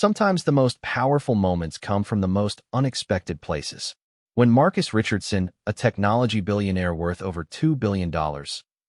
Sometimes the most powerful moments come from the most unexpected places. When Marcus Richardson, a technology billionaire worth over $2 billion,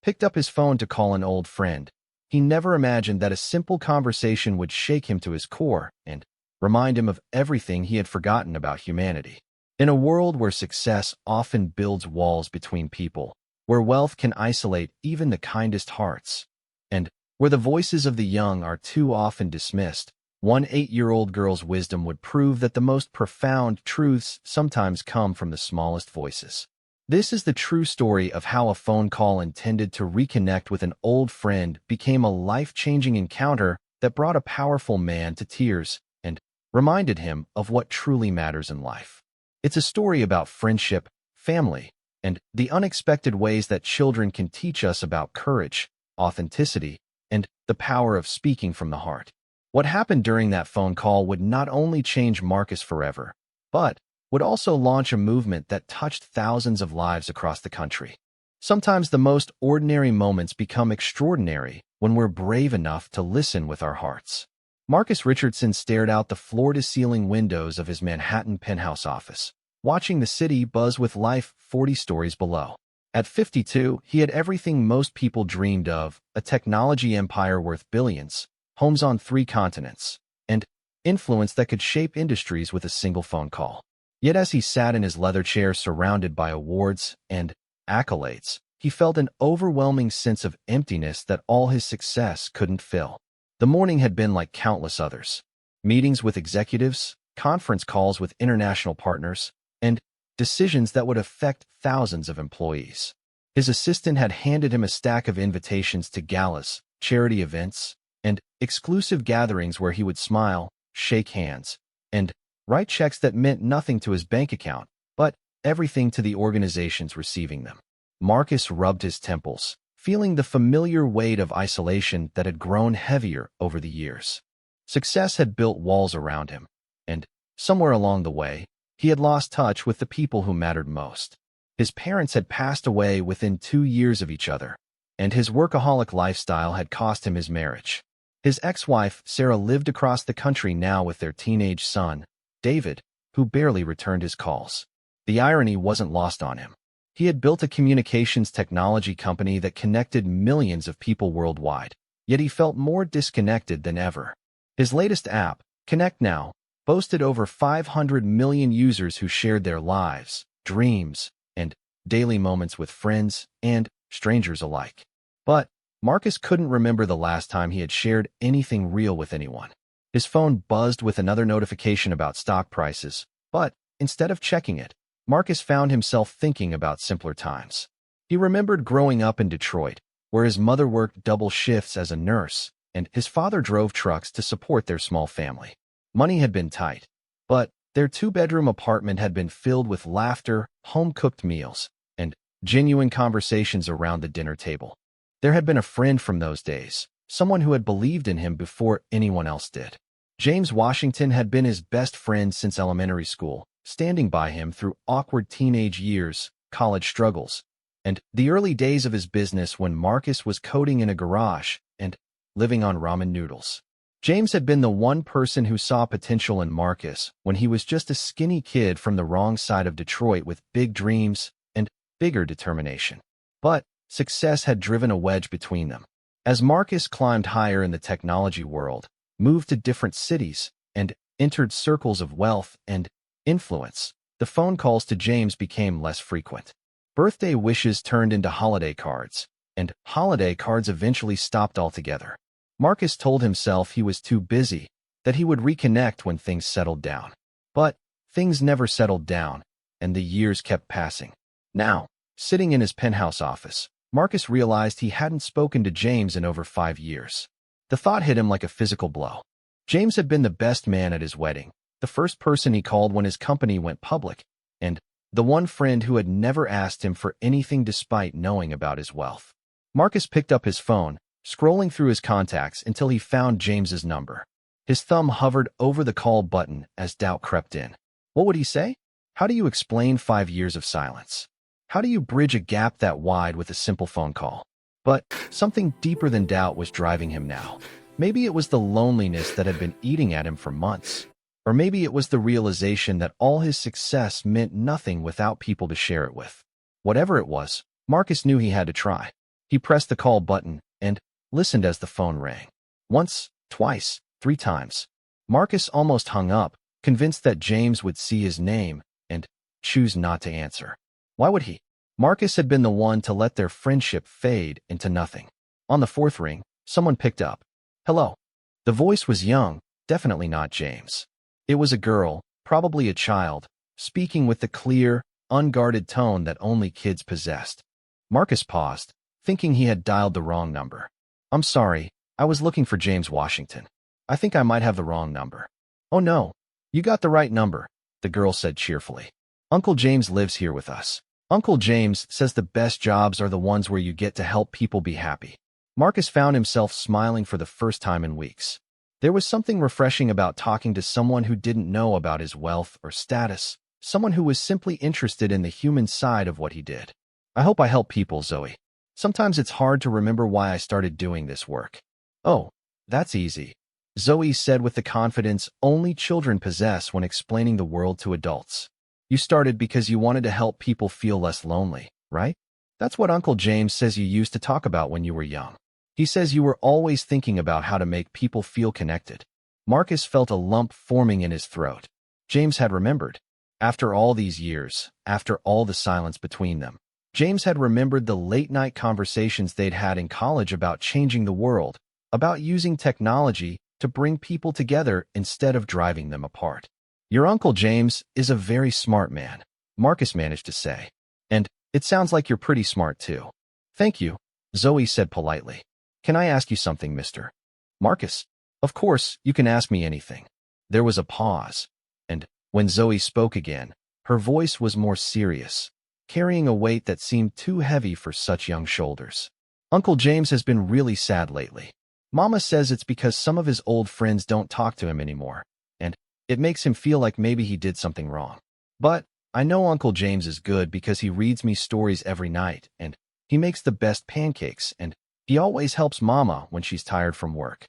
picked up his phone to call an old friend, he never imagined that a simple conversation would shake him to his core and remind him of everything he had forgotten about humanity. In a world where success often builds walls between people, where wealth can isolate even the kindest hearts, and where the voices of the young are too often dismissed, one 8-year-old girl's wisdom would prove that the most profound truths sometimes come from the smallest voices. This is the true story of how a phone call intended to reconnect with an old friend became a life-changing encounter that brought a powerful man to tears and reminded him of what truly matters in life. It's a story about friendship, family, and the unexpected ways that children can teach us about courage, authenticity, and the power of speaking from the heart. What happened during that phone call would not only change Marcus forever, but would also launch a movement that touched thousands of lives across the country. Sometimes the most ordinary moments become extraordinary when we're brave enough to listen with our hearts. Marcus Richardson stared out the floor-to-ceiling windows of his Manhattan penthouse office, watching the city buzz with life 40 stories below. At 52, he had everything most people dreamed of: a technology empire worth billions, homes on 3 continents, and influence that could shape industries with a single phone call. Yet as he sat in his leather chair surrounded by awards and accolades, he felt an overwhelming sense of emptiness that all his success couldn't fill. The morning had been like countless others: meetings with executives, conference calls with international partners, and decisions that would affect thousands of employees. His assistant had handed him a stack of invitations to galas, charity events, and exclusive gatherings where he would smile, shake hands, and write checks that meant nothing to his bank account, but everything to the organizations receiving them. Marcus rubbed his temples, feeling the familiar weight of isolation that had grown heavier over the years. Success had built walls around him, and somewhere along the way, he had lost touch with the people who mattered most. His parents had passed away within 2 years of each other, and his workaholic lifestyle had cost him his marriage. His ex-wife, Sarah, lived across the country now with their teenage son, David, who barely returned his calls. The irony wasn't lost on him. He had built a communications technology company that connected millions of people worldwide, yet he felt more disconnected than ever. His latest app, Connect Now, boasted over 500 million users who shared their lives, dreams, and daily moments with friends and strangers alike. But Marcus couldn't remember the last time he had shared anything real with anyone. His phone buzzed with another notification about stock prices, but instead of checking it, Marcus found himself thinking about simpler times. He remembered growing up in Detroit, where his mother worked double shifts as a nurse, and his father drove trucks to support their small family. Money had been tight, but their 2-bedroom apartment had been filled with laughter, home-cooked meals, and genuine conversations around the dinner table. There had been a friend from those days, someone who had believed in him before anyone else did. James Washington had been his best friend since elementary school, standing by him through awkward teenage years, college struggles, and the early days of his business when Marcus was coding in a garage and living on ramen noodles. James had been the one person who saw potential in Marcus when he was just a skinny kid from the wrong side of Detroit with big dreams and bigger determination. But success had driven a wedge between them. As Marcus climbed higher in the technology world, moved to different cities, and entered circles of wealth and influence, the phone calls to James became less frequent. Birthday wishes turned into holiday cards, and holiday cards eventually stopped altogether. Marcus told himself he was too busy, that he would reconnect when things settled down. But things never settled down, and the years kept passing. Now, sitting in his penthouse office, Marcus realized he hadn't spoken to James in over 5 years. The thought hit him like a physical blow. James had been the best man at his wedding, the first person he called when his company went public, and the one friend who had never asked him for anything despite knowing about his wealth. Marcus picked up his phone, scrolling through his contacts until he found James's number. His thumb hovered over the call button as doubt crept in. What would he say? How do you explain 5 years of silence? How do you bridge a gap that wide with a simple phone call? But something deeper than doubt was driving him now. Maybe it was the loneliness that had been eating at him for months. Or maybe it was the realization that all his success meant nothing without people to share it with. Whatever it was, Marcus knew he had to try. He pressed the call button and listened as the phone rang. Once, twice, 3 times. Marcus almost hung up, convinced that James would see his name and choose not to answer. Why would he? Marcus had been the one to let their friendship fade into nothing. On the 4th ring, someone picked up. Hello. The voice was young, definitely not James. It was a girl, probably a child, speaking with the clear, unguarded tone that only kids possessed. Marcus paused, thinking he had dialed the wrong number. I'm sorry, I was looking for James Washington. I think I might have the wrong number. Oh no, you got the right number, the girl said cheerfully. Uncle James lives here with us. Uncle James says the best jobs are the ones where you get to help people be happy. Marcus found himself smiling for the first time in weeks. There was something refreshing about talking to someone who didn't know about his wealth or status, someone who was simply interested in the human side of what he did. I hope I help people, Zoe. Sometimes it's hard to remember why I started doing this work. Oh, that's easy, Zoe said with the confidence only children possess when explaining the world to adults. You started because you wanted to help people feel less lonely, right? That's what Uncle James says you used to talk about when you were young. He says you were always thinking about how to make people feel connected. Marcus felt a lump forming in his throat. James had remembered. After all these years, after all the silence between them, James had remembered the late-night conversations they'd had in college about changing the world, about using technology to bring people together instead of driving them apart. Your Uncle James is a very smart man, Marcus managed to say. And it sounds like you're pretty smart too. Thank you, Zoe said politely. Can I ask you something, Mr. Marcus? Of course, you can ask me anything. There was a pause, and when Zoe spoke again, her voice was more serious, carrying a weight that seemed too heavy for such young shoulders. Uncle James has been really sad lately. Mama says it's because some of his old friends don't talk to him anymore, and it makes him feel like maybe he did something wrong. But I know Uncle James is good because he reads me stories every night, and he makes the best pancakes, and he always helps Mama when she's tired from work.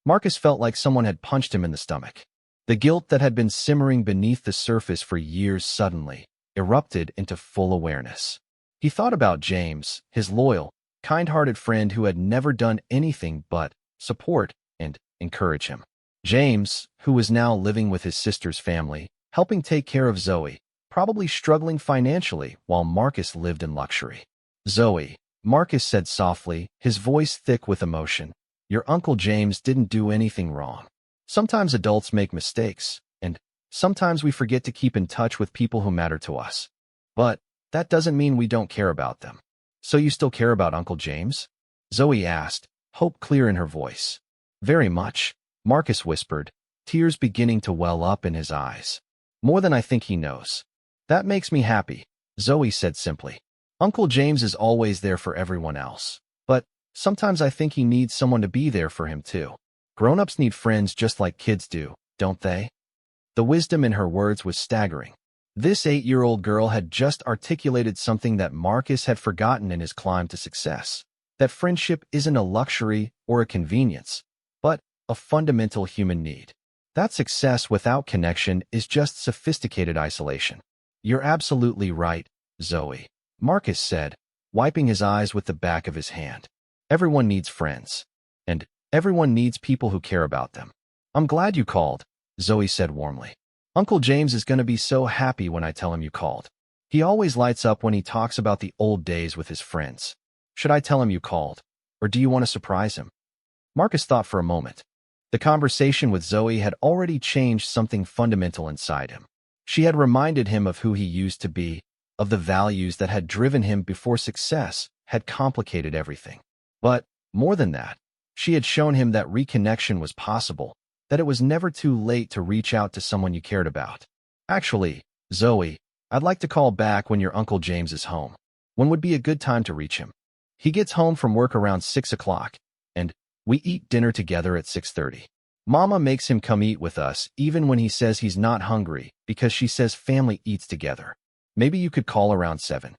Marcus felt like someone had punched him in the stomach. The guilt that had been simmering beneath the surface for years suddenly erupted into full awareness. He thought about James, his loyal, kind-hearted friend who had never done anything but support and encourage him. James, who was now living with his sister's family, helping take care of Zoe, probably struggling financially while Marcus lived in luxury. Zoe, Marcus said softly, his voice thick with emotion, your Uncle James didn't do anything wrong. Sometimes adults make mistakes, and sometimes we forget to keep in touch with people who matter to us. But that doesn't mean we don't care about them. So you still care about Uncle James? Zoe asked, hope clear in her voice. Very much, Marcus whispered, tears beginning to well up in his eyes. More than I think he knows. That makes me happy, Zoe said simply. Uncle James is always there for everyone else, but sometimes I think he needs someone to be there for him too. Grown-ups need friends just like kids do, don't they? The wisdom in her words was staggering. This 8-year-old girl had just articulated something that Marcus had forgotten in his climb to success. That friendship isn't a luxury or a convenience, but a fundamental human need. That success without connection is just sophisticated isolation. You're absolutely right, Zoe, Marcus said, wiping his eyes with the back of his hand. Everyone needs friends, and everyone needs people who care about them. I'm glad you called, Zoe said warmly. Uncle James is going to be so happy when I tell him you called. He always lights up when he talks about the old days with his friends. Should I tell him you called, or do you want to surprise him? Marcus thought for a moment. The conversation with Zoe had already changed something fundamental inside him. She had reminded him of who he used to be, of the values that had driven him before success had complicated everything. But, more than that, she had shown him that reconnection was possible, that it was never too late to reach out to someone you cared about. Actually, Zoe, I'd like to call back when your Uncle James is home. When would be a good time to reach him? He gets home from work around 6 o'clock, and we eat dinner together at 6:30. Mama makes him come eat with us even when he says he's not hungry because she says family eats together. Maybe you could call around 7.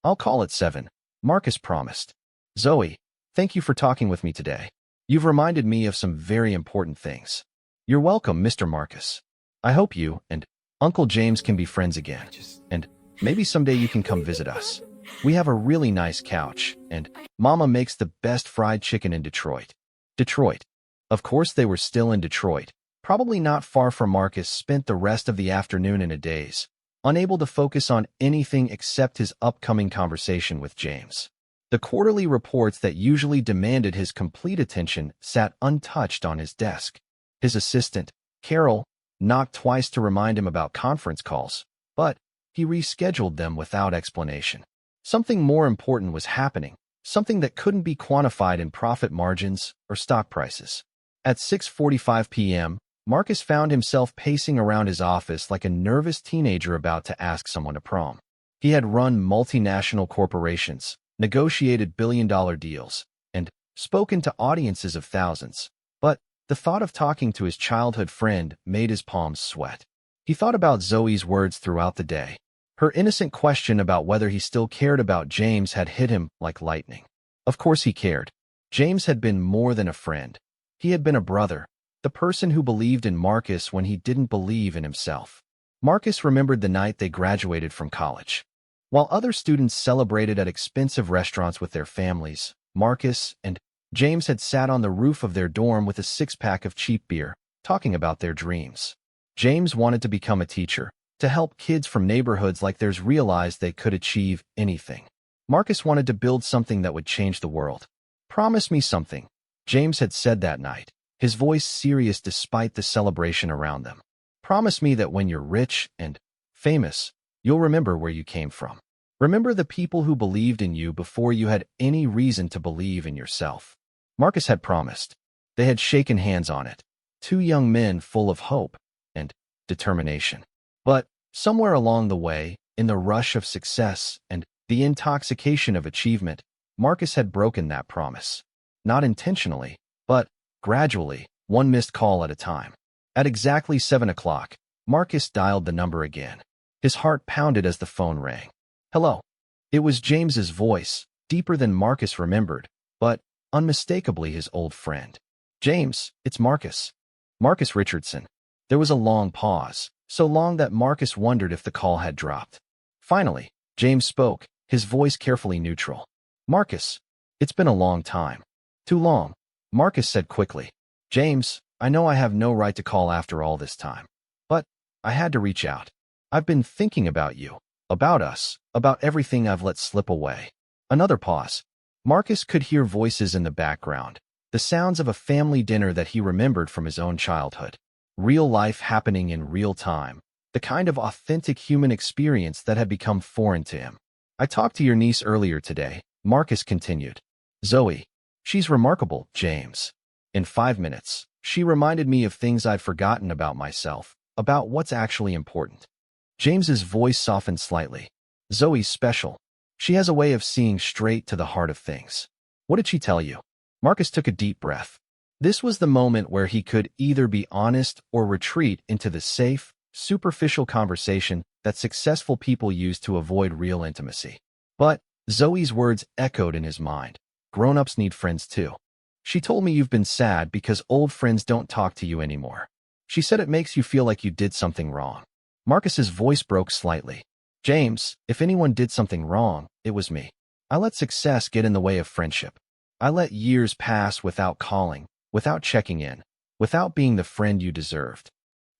I'll call at 7, Marcus promised. Zoe, thank you for talking with me today. You've reminded me of some very important things. You're welcome, Mr. Marcus. I hope you and Uncle James can be friends again. And maybe someday you can come visit us. We have a really nice couch, and Mama makes the best fried chicken in Detroit. Detroit. Of course they were still in Detroit. Probably not far from Marcus spent the rest of the afternoon in a daze, unable to focus on anything except his upcoming conversation with James. The quarterly reports that usually demanded his complete attention sat untouched on his desk. His assistant, Carol, knocked twice to remind him about conference calls, but he rescheduled them without explanation. Something more important was happening, something that couldn't be quantified in profit margins or stock prices. At 6:45 p.m., Marcus found himself pacing around his office like a nervous teenager about to ask someone to prom. He had run multinational corporations, negotiated billion-dollar deals, and spoken to audiences of thousands. But the thought of talking to his childhood friend made his palms sweat. He thought about Zoe's words throughout the day. Her innocent question about whether he still cared about James had hit him like lightning. Of course he cared. James had been more than a friend. He had been a brother, the person who believed in Marcus when he didn't believe in himself. Marcus remembered the night they graduated from college. While other students celebrated at expensive restaurants with their families, Marcus and James had sat on the roof of their dorm with a six-pack of cheap beer, talking about their dreams. James wanted to become a teacher, to help kids from neighborhoods like theirs realize they could achieve anything. Marcus wanted to build something that would change the world. "Promise me something," James had said that night, his voice serious despite the celebration around them. "Promise me that when you're rich and famous, you'll remember where you came from. Remember the people who believed in you before you had any reason to believe in yourself." Marcus had promised. They had shaken hands on it. Two young men full of hope and determination. But somewhere along the way, in the rush of success and the intoxication of achievement, Marcus had broken that promise. Not intentionally, but gradually, one missed call at a time. At exactly 7 o'clock, Marcus dialed the number again. His heart pounded as the phone rang. "Hello." It was James's voice, deeper than Marcus remembered, but unmistakably his old friend. "James, it's Marcus." Marcus Richardson. There was a long pause, so long that Marcus wondered if the call had dropped. Finally, James spoke, his voice carefully neutral. "Marcus, it's been a long time." "Too long," Marcus said quickly. "James, I know I have no right to call after all this time. But I had to reach out. I've been thinking about you, about us, about everything I've let slip away." Another pause. Marcus could hear voices in the background, the sounds of a family dinner that he remembered from his own childhood. Real life happening in real time, the kind of authentic human experience that had become foreign to him. "I talked to your niece earlier today," Marcus continued. "Zoe. She's remarkable, James. In 5 minutes, she reminded me of things I'd forgotten about myself, about what's actually important." James's voice softened slightly. "Zoe's special. She has a way of seeing straight to the heart of things." "What did she tell you?" Marcus took a deep breath. This was the moment where he could either be honest or retreat into the safe, superficial conversation that successful people use to avoid real intimacy. But Zoe's words echoed in his mind. "Grown-ups need friends too. She told me you've been sad because old friends don't talk to you anymore. She said it makes you feel like you did something wrong." Marcus's voice broke slightly. "James, if anyone did something wrong, it was me. I let success get in the way of friendship. I let years pass without calling, without checking in, without being the friend you deserved."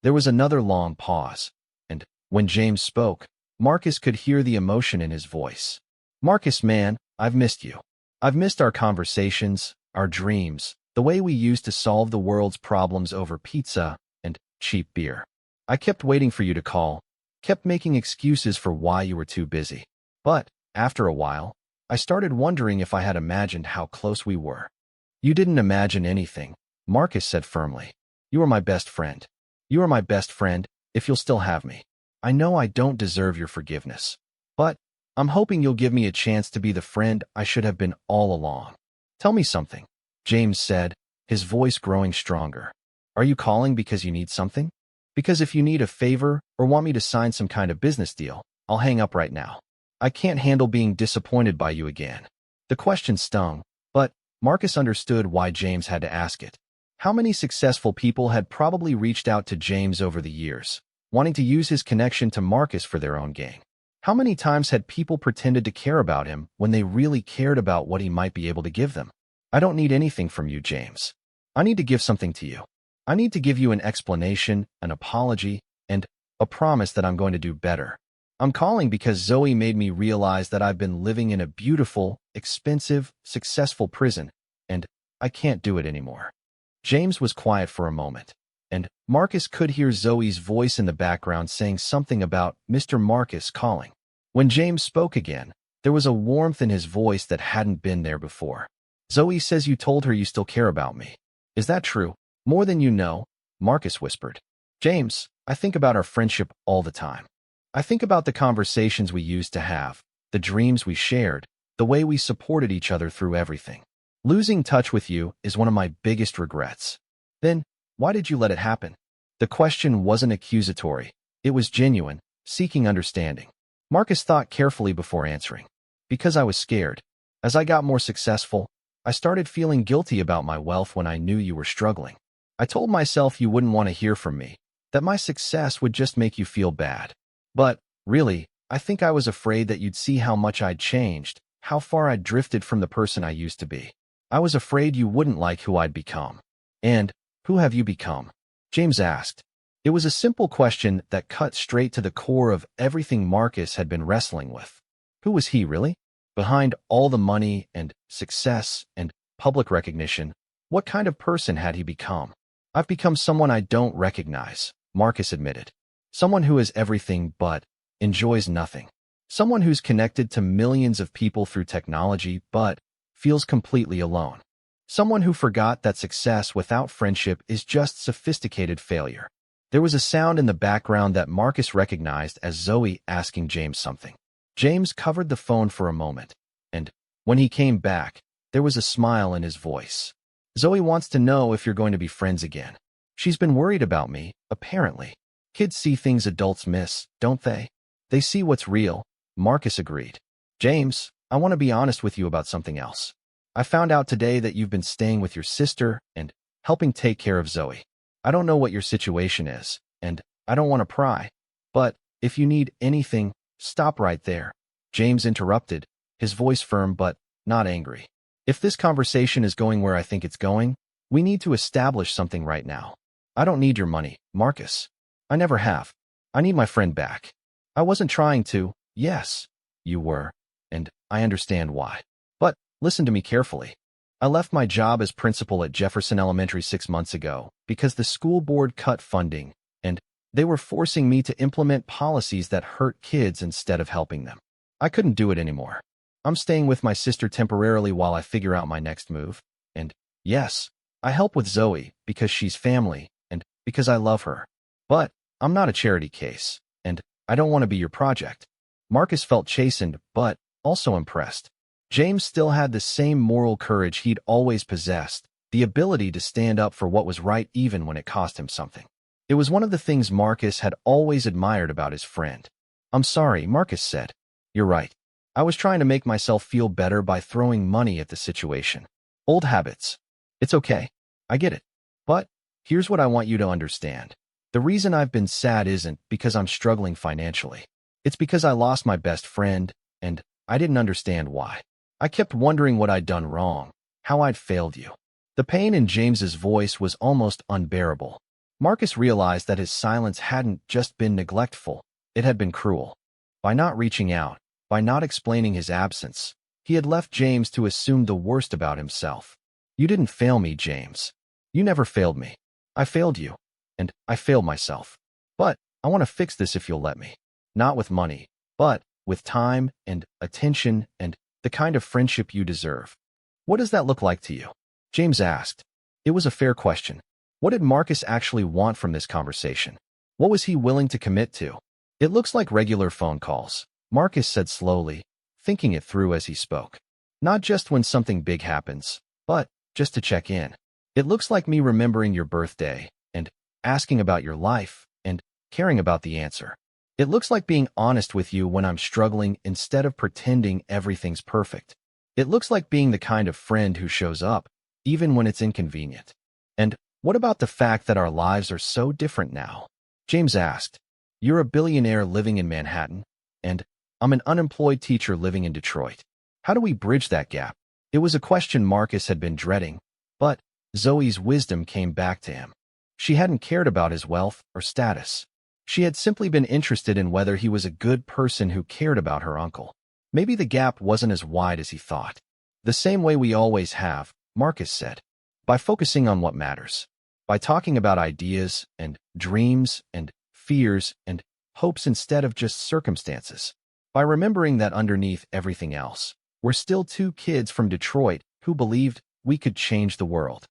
There was another long pause, and when James spoke, Marcus could hear the emotion in his voice. "Marcus, man, I've missed you. I've missed our conversations, our dreams, the way we used to solve the world's problems over pizza and cheap beer. I kept waiting for you to call, kept making excuses for why you were too busy. But, after a while, I started wondering if I had imagined how close we were." "You didn't imagine anything," Marcus said firmly. "You are my best friend. You are my best friend, if you'll still have me. I know I don't deserve your forgiveness. But I'm hoping you'll give me a chance to be the friend I should have been all along." "Tell me something," James said, his voice growing stronger. "Are you calling because you need something? Because if you need a favor or want me to sign some kind of business deal, I'll hang up right now. I can't handle being disappointed by you again." The question stung, but Marcus understood why James had to ask it. How many successful people had probably reached out to James over the years, wanting to use his connection to Marcus for their own gain? How many times had people pretended to care about him when they really cared about what he might be able to give them? I don't need anything from you, James. I need to give something to you. I need to give you an explanation, an apology, and a promise that I'm going to do better. I'm calling because Zoe made me realize that I've been living in a beautiful, expensive, successful prison, and I can't do it anymore. James was quiet for a moment, and Marcus could hear Zoe's voice in the background saying something about Mr. Marcus calling. When James spoke again, there was a warmth in his voice that hadn't been there before. Zoe says you told her you still care about me. Is that true? More than you know, Marcus whispered. James, I think about our friendship all the time. I think about the conversations we used to have, the dreams we shared, the way we supported each other through everything. Losing touch with you is one of my biggest regrets. Then, why did you let it happen? The question wasn't accusatory. It was genuine, seeking understanding. Marcus thought carefully before answering. Because I was scared. As I got more successful, I started feeling guilty about my wealth when I knew you were struggling. I told myself you wouldn't want to hear from me, that my success would just make you feel bad. But, really, I think I was afraid that you'd see how much I'd changed, how far I'd drifted from the person I used to be. I was afraid you wouldn't like who I'd become. And, who have you become? James asked. It was a simple question that cut straight to the core of everything Marcus had been wrestling with. Who was he, really? Behind all the money and success and public recognition, what kind of person had he become? I've become someone I don't recognize, Marcus admitted. Someone who is everything but enjoys nothing. Someone who's connected to millions of people through technology but feels completely alone. Someone who forgot that success without friendship is just sophisticated failure. There was a sound in the background that Marcus recognized as Zoe asking James something. James covered the phone for a moment, and when he came back, there was a smile in his voice. Zoe wants to know if you're going to be friends again. She's been worried about me, apparently. Kids see things adults miss, don't they? They see what's real, Marcus agreed. James, I want to be honest with you about something else. I found out today that you've been staying with your sister and helping take care of Zoe. I don't know what your situation is, and I don't want to pry, but if you need anything, stop right there. James interrupted, his voice firm but not angry. If this conversation is going where I think it's going, we need to establish something right now. I don't need your money, Marcus. I never have. I need my friend back. I wasn't trying to. Yes, you were, and I understand why. But listen to me carefully. I left my job as principal at Jefferson Elementary 6 months ago because the school board cut funding, and they were forcing me to implement policies that hurt kids instead of helping them. I couldn't do it anymore. I'm staying with my sister temporarily while I figure out my next move. And yes, I help with Zoe because she's family and because I love her. But I'm not a charity case, and I don't want to be your project. Marcus felt chastened, but also impressed. James still had the same moral courage he'd always possessed, the ability to stand up for what was right even when it cost him something. It was one of the things Marcus had always admired about his friend. I'm sorry, Marcus said. You're right. I was trying to make myself feel better by throwing money at the situation. Old habits. It's okay. I get it. But here's what I want you to understand. The reason I've been sad isn't because I'm struggling financially. It's because I lost my best friend, and I didn't understand why. I kept wondering what I'd done wrong, how I'd failed you. The pain in James's voice was almost unbearable. Marcus realized that his silence hadn't just been neglectful, it had been cruel. By not reaching out, by not explaining his absence, he had left James to assume the worst about himself. You didn't fail me, James. You never failed me. I failed you. And I failed myself. But I want to fix this if you'll let me. Not with money, but with time and attention and the kind of friendship you deserve. What does that look like to you? James asked. It was a fair question. What did Marcus actually want from this conversation? What was he willing to commit to? It looks like regular phone calls, Marcus said slowly, thinking it through as he spoke. Not just when something big happens, but just to check in. It looks like me remembering your birthday and asking about your life and caring about the answer. It looks like being honest with you when I'm struggling instead of pretending everything's perfect. It looks like being the kind of friend who shows up, even when it's inconvenient. And what about the fact that our lives are so different now? James asked. You're a billionaire living in Manhattan, and I'm an unemployed teacher living in Detroit. How do we bridge that gap? It was a question Marcus had been dreading, but Zoe's wisdom came back to him. She hadn't cared about his wealth or status. She had simply been interested in whether he was a good person who cared about her uncle. Maybe the gap wasn't as wide as he thought. The same way we always have, Marcus said. By focusing on what matters. By talking about ideas and dreams and fears and hopes instead of just circumstances. By remembering that underneath everything else, we're still two kids from Detroit who believed we could change the world.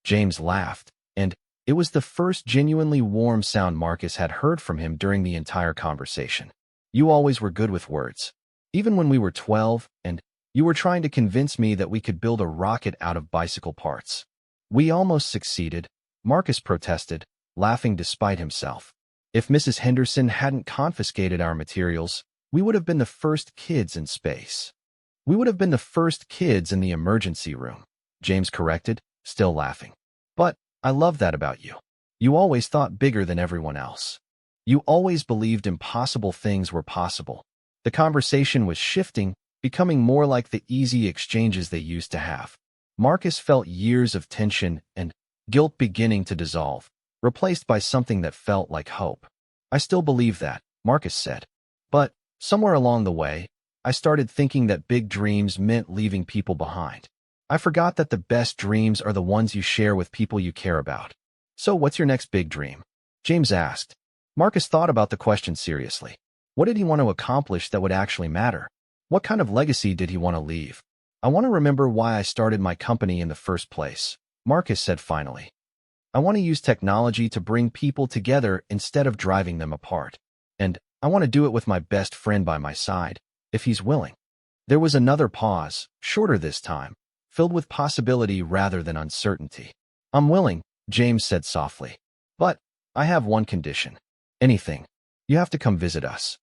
James laughed, and it was the first genuinely warm sound Marcus had heard from him during the entire conversation. You always were good with words. Even when we were 12, and you were trying to convince me that we could build a rocket out of bicycle parts. We almost succeeded, Marcus protested, laughing despite himself. If Mrs. Henderson hadn't confiscated our materials, we would have been the first kids in space. We would have been the first kids in the emergency room, James corrected, still laughing. But I love that about you. You always thought bigger than everyone else. You always believed impossible things were possible. The conversation was shifting, becoming more like the easy exchanges they used to have. Marcus felt years of tension and guilt beginning to dissolve, replaced by something that felt like hope. I still believe that, Marcus said. But somewhere along the way, I started thinking that big dreams meant leaving people behind. I forgot that the best dreams are the ones you share with people you care about. So what's your next big dream? James asked. Marcus thought about the question seriously. What did he want to accomplish that would actually matter? What kind of legacy did he want to leave? I want to remember why I started my company in the first place, Marcus said finally. I want to use technology to bring people together instead of driving them apart. And I want to do it with my best friend by my side, if he's willing. There was another pause, shorter this time, filled with possibility rather than uncertainty. I'm willing, James said softly. But I have one condition. Anything. You have to come visit us.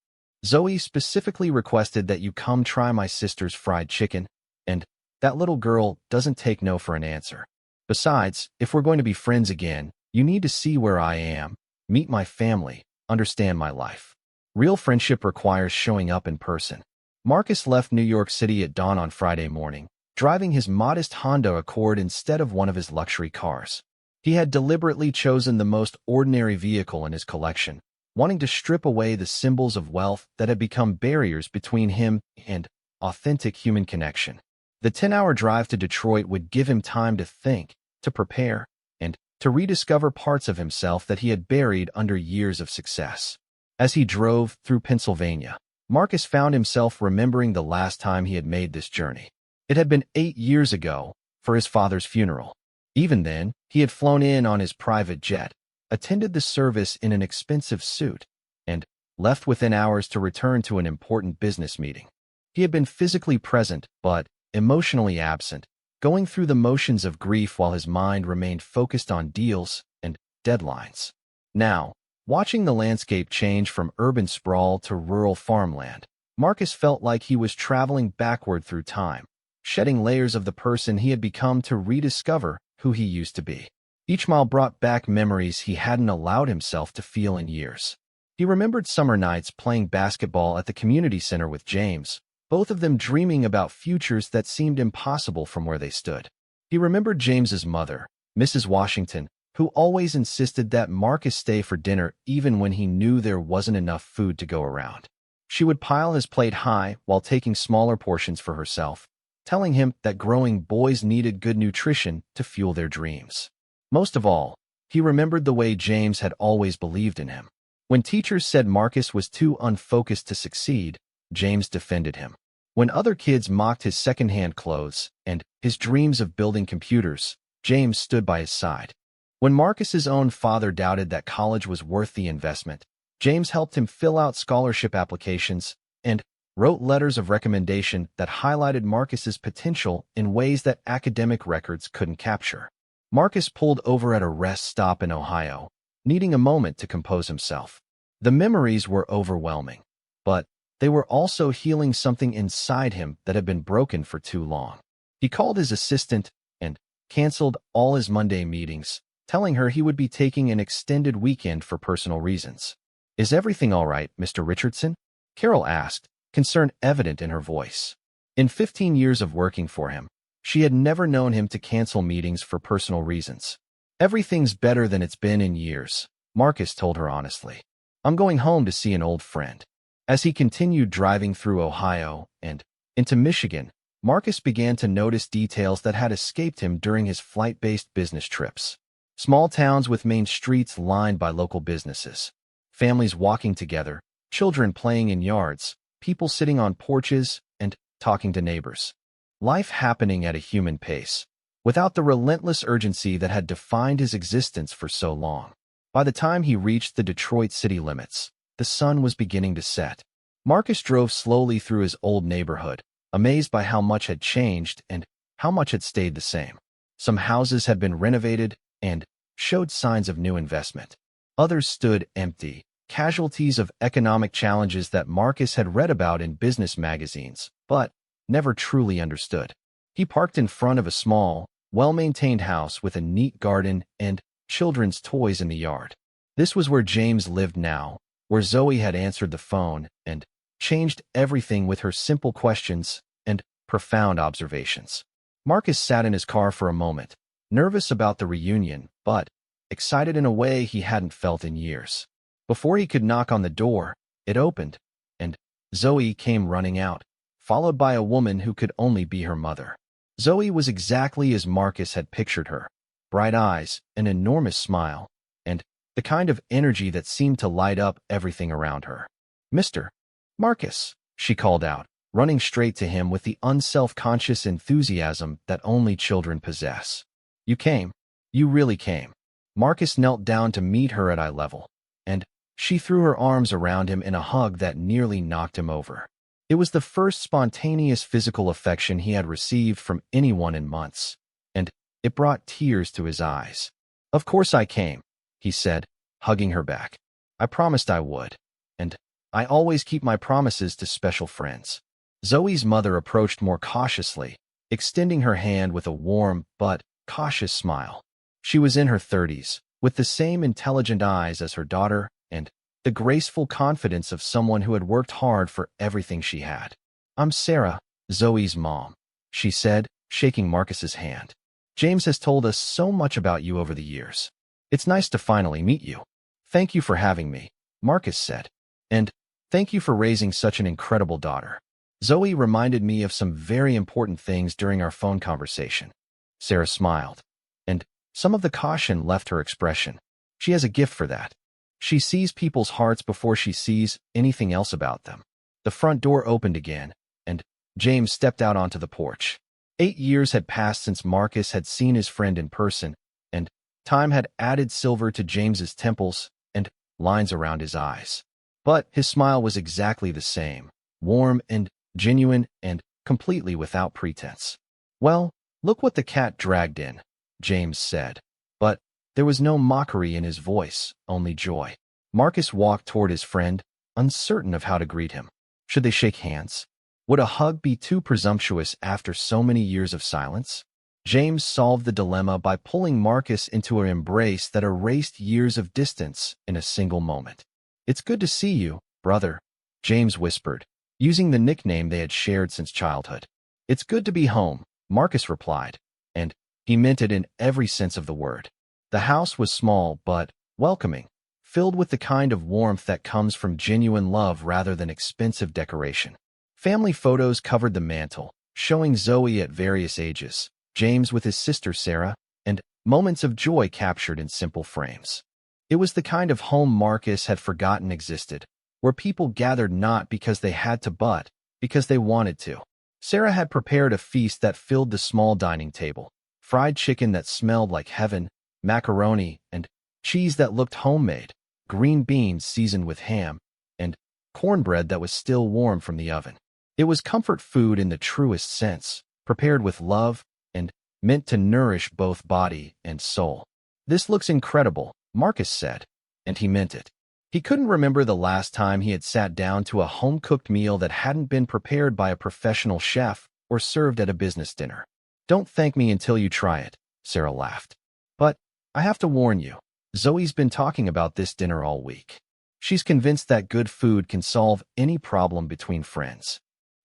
Zoe specifically requested that you come try my sister's fried chicken, and that little girl doesn't take no for an answer. Besides, if we're going to be friends again, you need to see where I am, meet my family, understand my life. Real friendship requires showing up in person. Marcus left New York City at dawn on Friday morning, driving his modest Honda Accord instead of one of his luxury cars. He had deliberately chosen the most ordinary vehicle in his collection, wanting to strip away the symbols of wealth that had become barriers between him and authentic human connection. The 10-hour drive to Detroit would give him time to think, to prepare, and to rediscover parts of himself that he had buried under years of success. As he drove through Pennsylvania, Marcus found himself remembering the last time he had made this journey. It had been 8 years ago, for his father's funeral. Even then, he had flown in on his private jet, attended the service in an expensive suit, and left within hours to return to an important business meeting. He had been physically present, but emotionally absent, going through the motions of grief while his mind remained focused on deals and deadlines. Now, watching the landscape change from urban sprawl to rural farmland, Marcus felt like he was traveling backward through time, shedding layers of the person he had become to rediscover who he used to be. Each mile brought back memories he hadn't allowed himself to feel in years. He remembered summer nights playing basketball at the community center with James, both of them dreaming about futures that seemed impossible from where they stood. He remembered James's mother, Mrs. Washington, who always insisted that Marcus stay for dinner even when he knew there wasn't enough food to go around. She would pile his plate high while taking smaller portions for herself, telling him that growing boys needed good nutrition to fuel their dreams. Most of all, he remembered the way James had always believed in him. When teachers said Marcus was too unfocused to succeed, James defended him. When other kids mocked his second-hand clothes and his dreams of building computers, James stood by his side. When Marcus's own father doubted that college was worth the investment, James helped him fill out scholarship applications and wrote letters of recommendation that highlighted Marcus's potential in ways that academic records couldn't capture. Marcus pulled over at a rest stop in Ohio, needing a moment to compose himself. The memories were overwhelming, but they were also healing something inside him that had been broken for too long. He called his assistant and canceled all his Monday meetings, telling her he would be taking an extended weekend for personal reasons. "Is everything all right, Mr. Richardson?" Carol asked, concern evident in her voice. In 15 years of working for him, she had never known him to cancel meetings for personal reasons. "Everything's better than it's been in years," Marcus told her honestly. "I'm going home to see an old friend." As he continued driving through Ohio and into Michigan, Marcus began to notice details that had escaped him during his flight-based business trips. Small towns with main streets lined by local businesses. Families walking together, children playing in yards, people sitting on porches and talking to neighbors. Life happening at a human pace, without the relentless urgency that had defined his existence for so long. By the time he reached the Detroit city limits, the sun was beginning to set. Marcus drove slowly through his old neighborhood, amazed by how much had changed and how much had stayed the same. Some houses had been renovated and showed signs of new investment. Others stood empty, casualties of economic challenges that Marcus had read about in business magazines, but never truly understood. He parked in front of a small, well-maintained house with a neat garden and children's toys in the yard. This was where James lived now, where Zoe had answered the phone and changed everything with her simple questions and profound observations. Marcus sat in his car for a moment, nervous about the reunion, but excited in a way he hadn't felt in years. Before he could knock on the door, it opened, and Zoe came running out, followed by a woman who could only be her mother. Zoe was exactly as Marcus had pictured her: bright eyes, an enormous smile, and the kind of energy that seemed to light up everything around her. "Mr. Marcus," she called out, running straight to him with the unself-conscious enthusiasm that only children possess. "You came. You really came." Marcus knelt down to meet her at eye level, and she threw her arms around him in a hug that nearly knocked him over. It was the first spontaneous physical affection he had received from anyone in months, and it brought tears to his eyes. "Of course I came," he said, hugging her back. "I promised I would, and I always keep my promises to special friends." Zoe's mother approached more cautiously, extending her hand with a warm but cautious smile. She was in her 30s, with the same intelligent eyes as her daughter and the graceful confidence of someone who had worked hard for everything she had. "I'm Sarah, Zoe's mom," she said, shaking Marcus's hand. "James has told us so much about you over the years. It's nice to finally meet you." "Thank you for having me," Marcus said. "And thank you for raising such an incredible daughter." Zoe reminded me of some very important things during our phone conversation. Sarah smiled, and some of the caution left her expression. She has a gift for that. She sees people's hearts before she sees anything else about them. The front door opened again, and James stepped out onto the porch. 8 years had passed since Marcus had seen his friend in person, and time had added silver to James's temples and lines around his eyes. But his smile was exactly the same, warm and genuine and completely without pretense. "Well, look what the cat dragged in," James said. But there was no mockery in his voice, only joy. Marcus walked toward his friend, uncertain of how to greet him. Should they shake hands? Would a hug be too presumptuous after so many years of silence? James solved the dilemma by pulling Marcus into an embrace that erased years of distance in a single moment. "It's good to see you, brother," James whispered, using the nickname they had shared since childhood. "It's good to be home," Marcus replied, and he meant it in every sense of the word. The house was small but welcoming, filled with the kind of warmth that comes from genuine love rather than expensive decoration. Family photos covered the mantel, showing Zoe at various ages, James with his sister Sarah, and moments of joy captured in simple frames. It was the kind of home Marcus had forgotten existed, where people gathered not because they had to but because they wanted to. Sarah had prepared a feast that filled the small dining table: fried chicken that smelled like heaven, macaroni and cheese that looked homemade, green beans seasoned with ham, and cornbread that was still warm from the oven. It was comfort food in the truest sense, prepared with love and meant to nourish both body and soul. "This looks incredible," Marcus said, and he meant it. He couldn't remember the last time he had sat down to a home-cooked meal that hadn't been prepared by a professional chef or served at a business dinner. "Don't thank me until you try it," Sarah laughed. "But I have to warn you, Zoe's been talking about this dinner all week. She's convinced that good food can solve any problem between friends."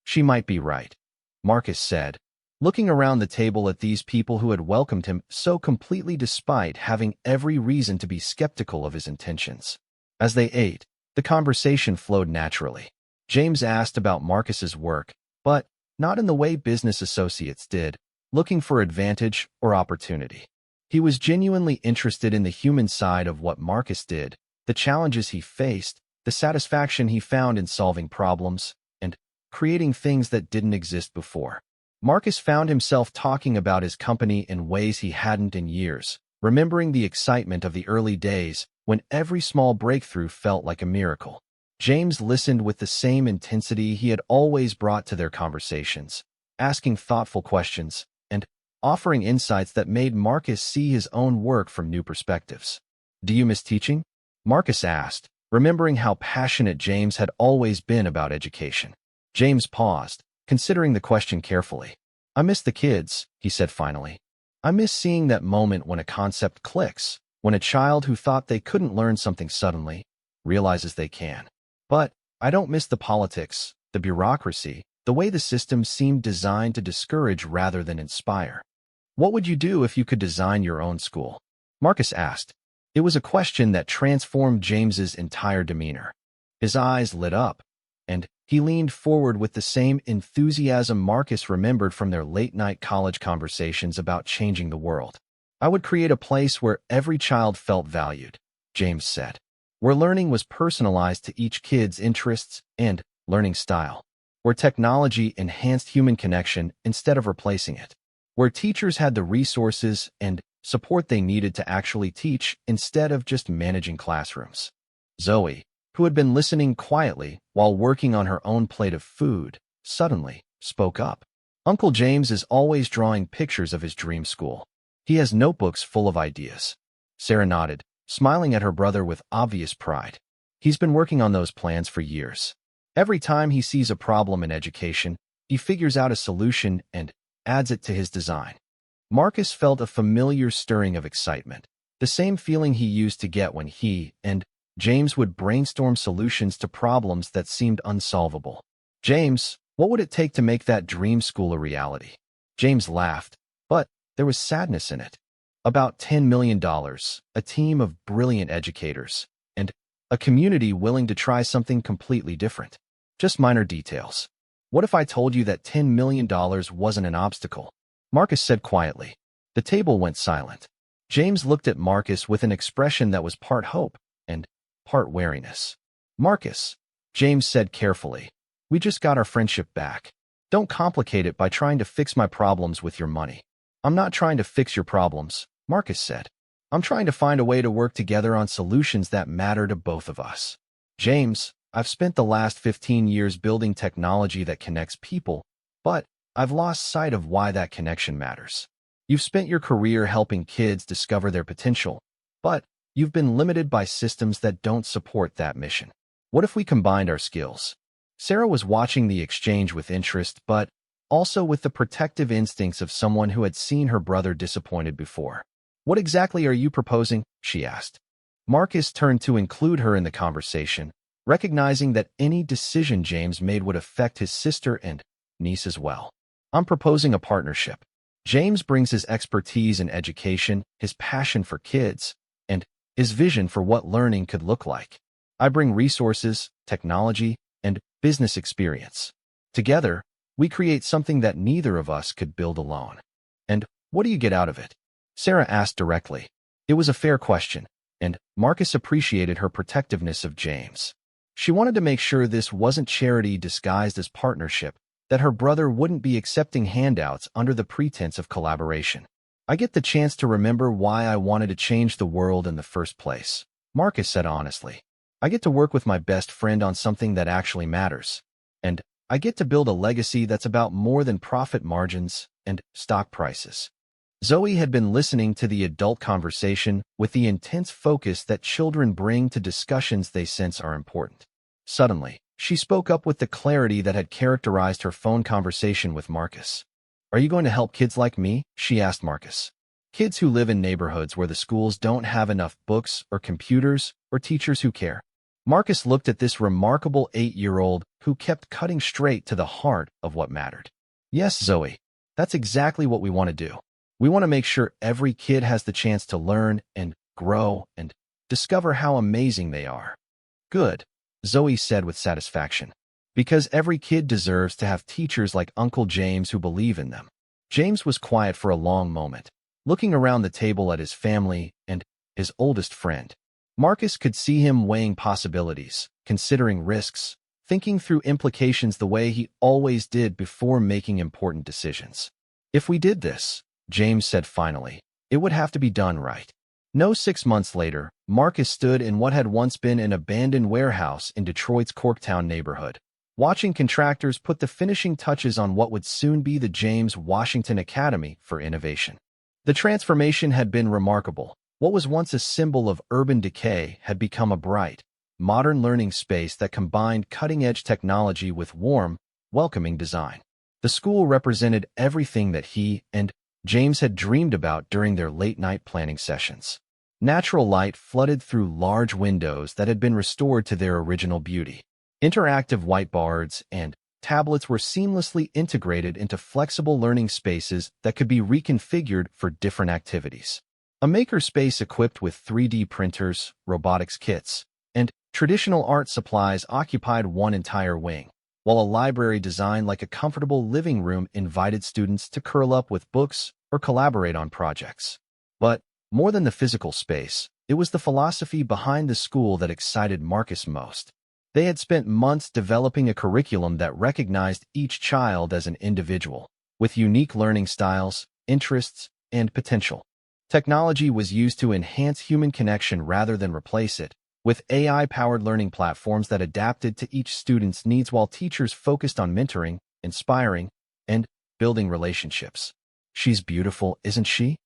"She might be right," Marcus said, looking around the table at these people who had welcomed him so completely despite having every reason to be skeptical of his intentions. As they ate, the conversation flowed naturally. James asked about Marcus's work, but not in the way business associates did, looking for advantage or opportunity. He was genuinely interested in the human side of what Marcus did, the challenges he faced, the satisfaction he found in solving problems, and creating things that didn't exist before. Marcus found himself talking about his company in ways he hadn't in years, remembering the excitement of the early days when every small breakthrough felt like a miracle. James listened with the same intensity he had always brought to their conversations, asking thoughtful questions and offering insights that made Marcus see his own work from new perspectives. "Do you miss teaching?" Marcus asked, remembering how passionate James had always been about education. James paused, considering the question carefully. "I miss the kids," he said finally. "I miss seeing that moment when a concept clicks, when a child who thought they couldn't learn something suddenly realizes they can. But I don't miss the politics, the bureaucracy, the way the system seemed designed to discourage rather than inspire." "What would you do if you could design your own school?" Marcus asked. It was a question that transformed James's entire demeanor. His eyes lit up, and he leaned forward with the same enthusiasm Marcus remembered from their late-night college conversations about changing the world. "I would create a place where every child felt valued," James said, "where learning was personalized to each kid's interests and learning style, where technology enhanced human connection instead of replacing it, where teachers had the resources and support they needed to actually teach instead of just managing classrooms." Zoe, who had been listening quietly while working on her own plate of food, suddenly spoke up. "Uncle James is always drawing pictures of his dream school. He has notebooks full of ideas." Sarah nodded, smiling at her brother with obvious pride. "He's been working on those plans for years. Every time he sees a problem in education, he figures out a solution and adds it to his design." Marcus felt a familiar stirring of excitement, the same feeling he used to get when he and James would brainstorm solutions to problems that seemed unsolvable. "James, what would it take to make that dream school a reality?" James laughed, but there was sadness in it. "About $10 million, a team of brilliant educators, and a community willing to try something completely different. Just minor details. What if I told you that $10 million wasn't an obstacle?" Marcus said quietly. The table went silent. James looked at Marcus with an expression that was part hope and part wariness. "Marcus," James said carefully, "we just got our friendship back. Don't complicate it by trying to fix my problems with your money." "I'm not trying to fix your problems," Marcus said. "I'm trying to find a way to work together on solutions that matter to both of us. James, I've spent the last 15 years building technology that connects people, but I've lost sight of why that connection matters. You've spent your career helping kids discover their potential, but you've been limited by systems that don't support that mission. What if we combined our skills?" Sarah was watching the exchange with interest, but also with the protective instincts of someone who had seen her brother disappointed before. "What exactly are you proposing?" she asked. Marcus turned to include her in the conversation, recognizing that any decision James made would affect his sister and niece as well. "I'm proposing a partnership. James brings his expertise in education, his passion for kids, and his vision for what learning could look like. I bring resources, technology, and business experience. Together, we create something that neither of us could build alone." "And what do you get out of it?" Sarah asked directly. It was a fair question, and Marcus appreciated her protectiveness of James. She wanted to make sure this wasn't charity disguised as partnership, that her brother wouldn't be accepting handouts under the pretense of collaboration. "I get the chance to remember why I wanted to change the world in the first place," Marcus said honestly. "I get to work with my best friend on something that actually matters. And I get to build a legacy that's about more than profit margins and stock prices." Zoe had been listening to the adult conversation with the intense focus that children bring to discussions they sense are important. Suddenly, she spoke up with the clarity that had characterized her phone conversation with Marcus. "Are you going to help kids like me?" she asked Marcus. "Kids who live in neighborhoods where the schools don't have enough books or computers or teachers who care." Marcus looked at this remarkable 8-year-old who kept cutting straight to the heart of what mattered. "Yes, Zoe, that's exactly what we want to do. We want to make sure every kid has the chance to learn and grow and discover how amazing they are." "Good," Zoe said with satisfaction, "because every kid deserves to have teachers like Uncle James who believe in them." James was quiet for a long moment, looking around the table at his family and his oldest friend. Marcus could see him weighing possibilities, considering risks, thinking through implications the way he always did before making important decisions. "If we did this," James said finally, "it would have to be done right." 6 months later, Marcus stood in what had once been an abandoned warehouse in Detroit's Corktown neighborhood, watching contractors put the finishing touches on what would soon be the James Washington Academy for Innovation. The transformation had been remarkable. What was once a symbol of urban decay had become a bright, modern learning space that combined cutting-edge technology with warm, welcoming design. The school represented everything that he and James had dreamed about during their late-night planning sessions. Natural light flooded through large windows that had been restored to their original beauty. Interactive whiteboards and tablets were seamlessly integrated into flexible learning spaces that could be reconfigured for different activities. A makerspace equipped with 3D printers, robotics kits, and traditional art supplies occupied one entire wing, while a library designed like a comfortable living room invited students to curl up with books or collaborate on projects. But more than the physical space, it was the philosophy behind the school that excited Marcus most. They had spent months developing a curriculum that recognized each child as an individual, with unique learning styles, interests, and potential. Technology was used to enhance human connection rather than replace it, with AI-powered learning platforms that adapted to each student's needs while teachers focused on mentoring, inspiring, and building relationships. "She's beautiful, isn't she?"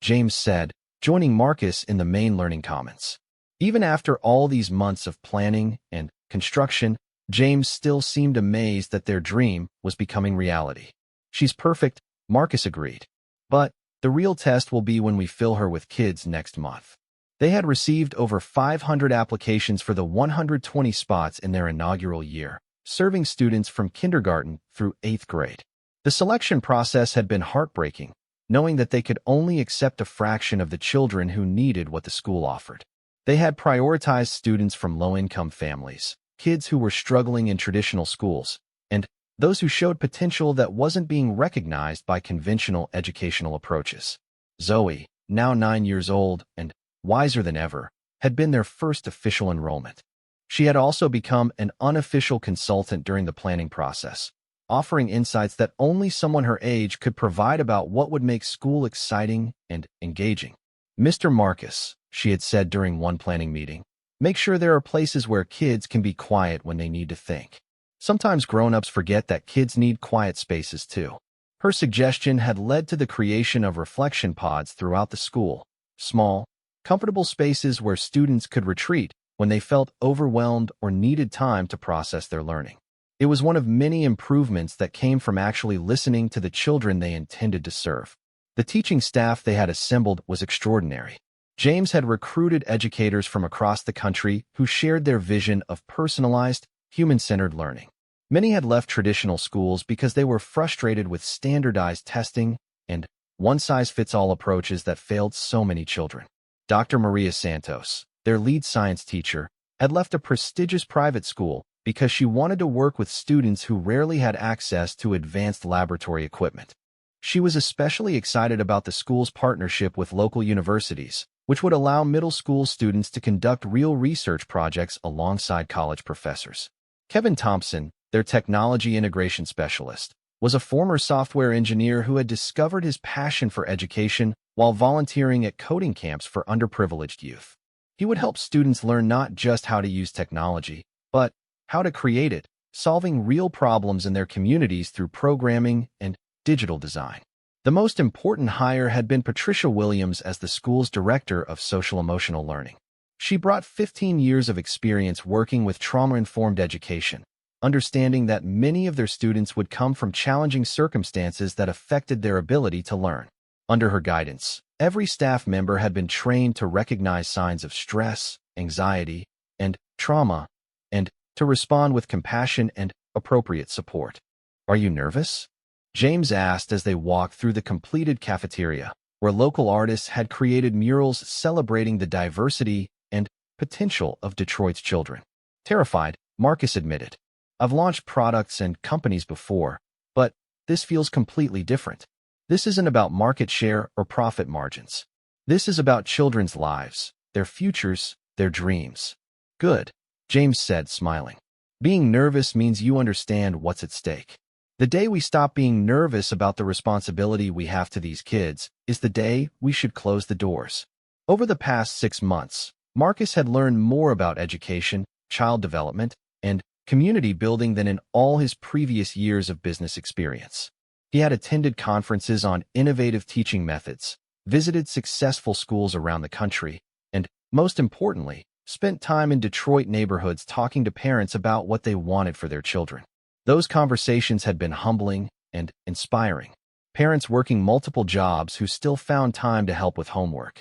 James said, joining Marcus in the main learning comments. Even after all these months of planning and construction, James still seemed amazed that their dream was becoming reality. "She's perfect," Marcus agreed. "But the real test will be when we fill her with kids next month." They had received over 500 applications for the 120 spots in their inaugural year, serving students from kindergarten through 8th grade. The selection process had been heartbreaking, knowing that they could only accept a fraction of the children who needed what the school offered. They had prioritized students from low-income families, kids who were struggling in traditional schools, and those who showed potential that wasn't being recognized by conventional educational approaches. Zoe, now 9 years old and wiser than ever, had been their first official enrollment. She had also become an unofficial consultant during the planning process, offering insights that only someone her age could provide about what would make school exciting and engaging. "Mr. Marcus," she had said during one planning meeting, "make sure there are places where kids can be quiet when they need to think. Sometimes grown-ups forget that kids need quiet spaces too." Her suggestion had led to the creation of reflection pods throughout the school, small, comfortable spaces where students could retreat when they felt overwhelmed or needed time to process their learning. It was one of many improvements that came from actually listening to the children they intended to serve. The teaching staff they had assembled was extraordinary. James had recruited educators from across the country who shared their vision of personalized, human-centered learning. Many had left traditional schools because they were frustrated with standardized testing and one-size-fits-all approaches that failed so many children. Dr. Maria Santos, their lead science teacher, had left a prestigious private school because she wanted to work with students who rarely had access to advanced laboratory equipment. She was especially excited about the school's partnership with local universities, which would allow middle school students to conduct real research projects alongside college professors. Kevin Thompson, their technology integration specialist, was a former software engineer who had discovered his passion for education while volunteering at coding camps for underprivileged youth. He would help students learn not just how to use technology, but how to create it, solving real problems in their communities through programming and digital design. The most important hire had been Patricia Williams as the school's director of social-emotional learning. She brought 15 years of experience working with trauma-informed education, understanding that many of their students would come from challenging circumstances that affected their ability to learn. Under her guidance, every staff member had been trained to recognize signs of stress, anxiety, and trauma, and to respond with compassion and appropriate support. "Are you nervous?" James asked as they walked through the completed cafeteria, where local artists had created murals celebrating the diversity and potential of Detroit's children. Terrified, Marcus admitted, "I've launched products and companies before, but this feels completely different. This isn't about market share or profit margins. This is about children's lives, their futures, their dreams." "Good," James said, smiling. "Being nervous means you understand what's at stake. The day we stop being nervous about the responsibility we have to these kids is the day we should close the doors." Over the past 6 months, Marcus had learned more about education, child development, and community building than in all his previous years of business experience. He had attended conferences on innovative teaching methods, visited successful schools around the country, and, most importantly, spent time in Detroit neighborhoods talking to parents about what they wanted for their children. Those conversations had been humbling and inspiring. Parents working multiple jobs who still found time to help with homework.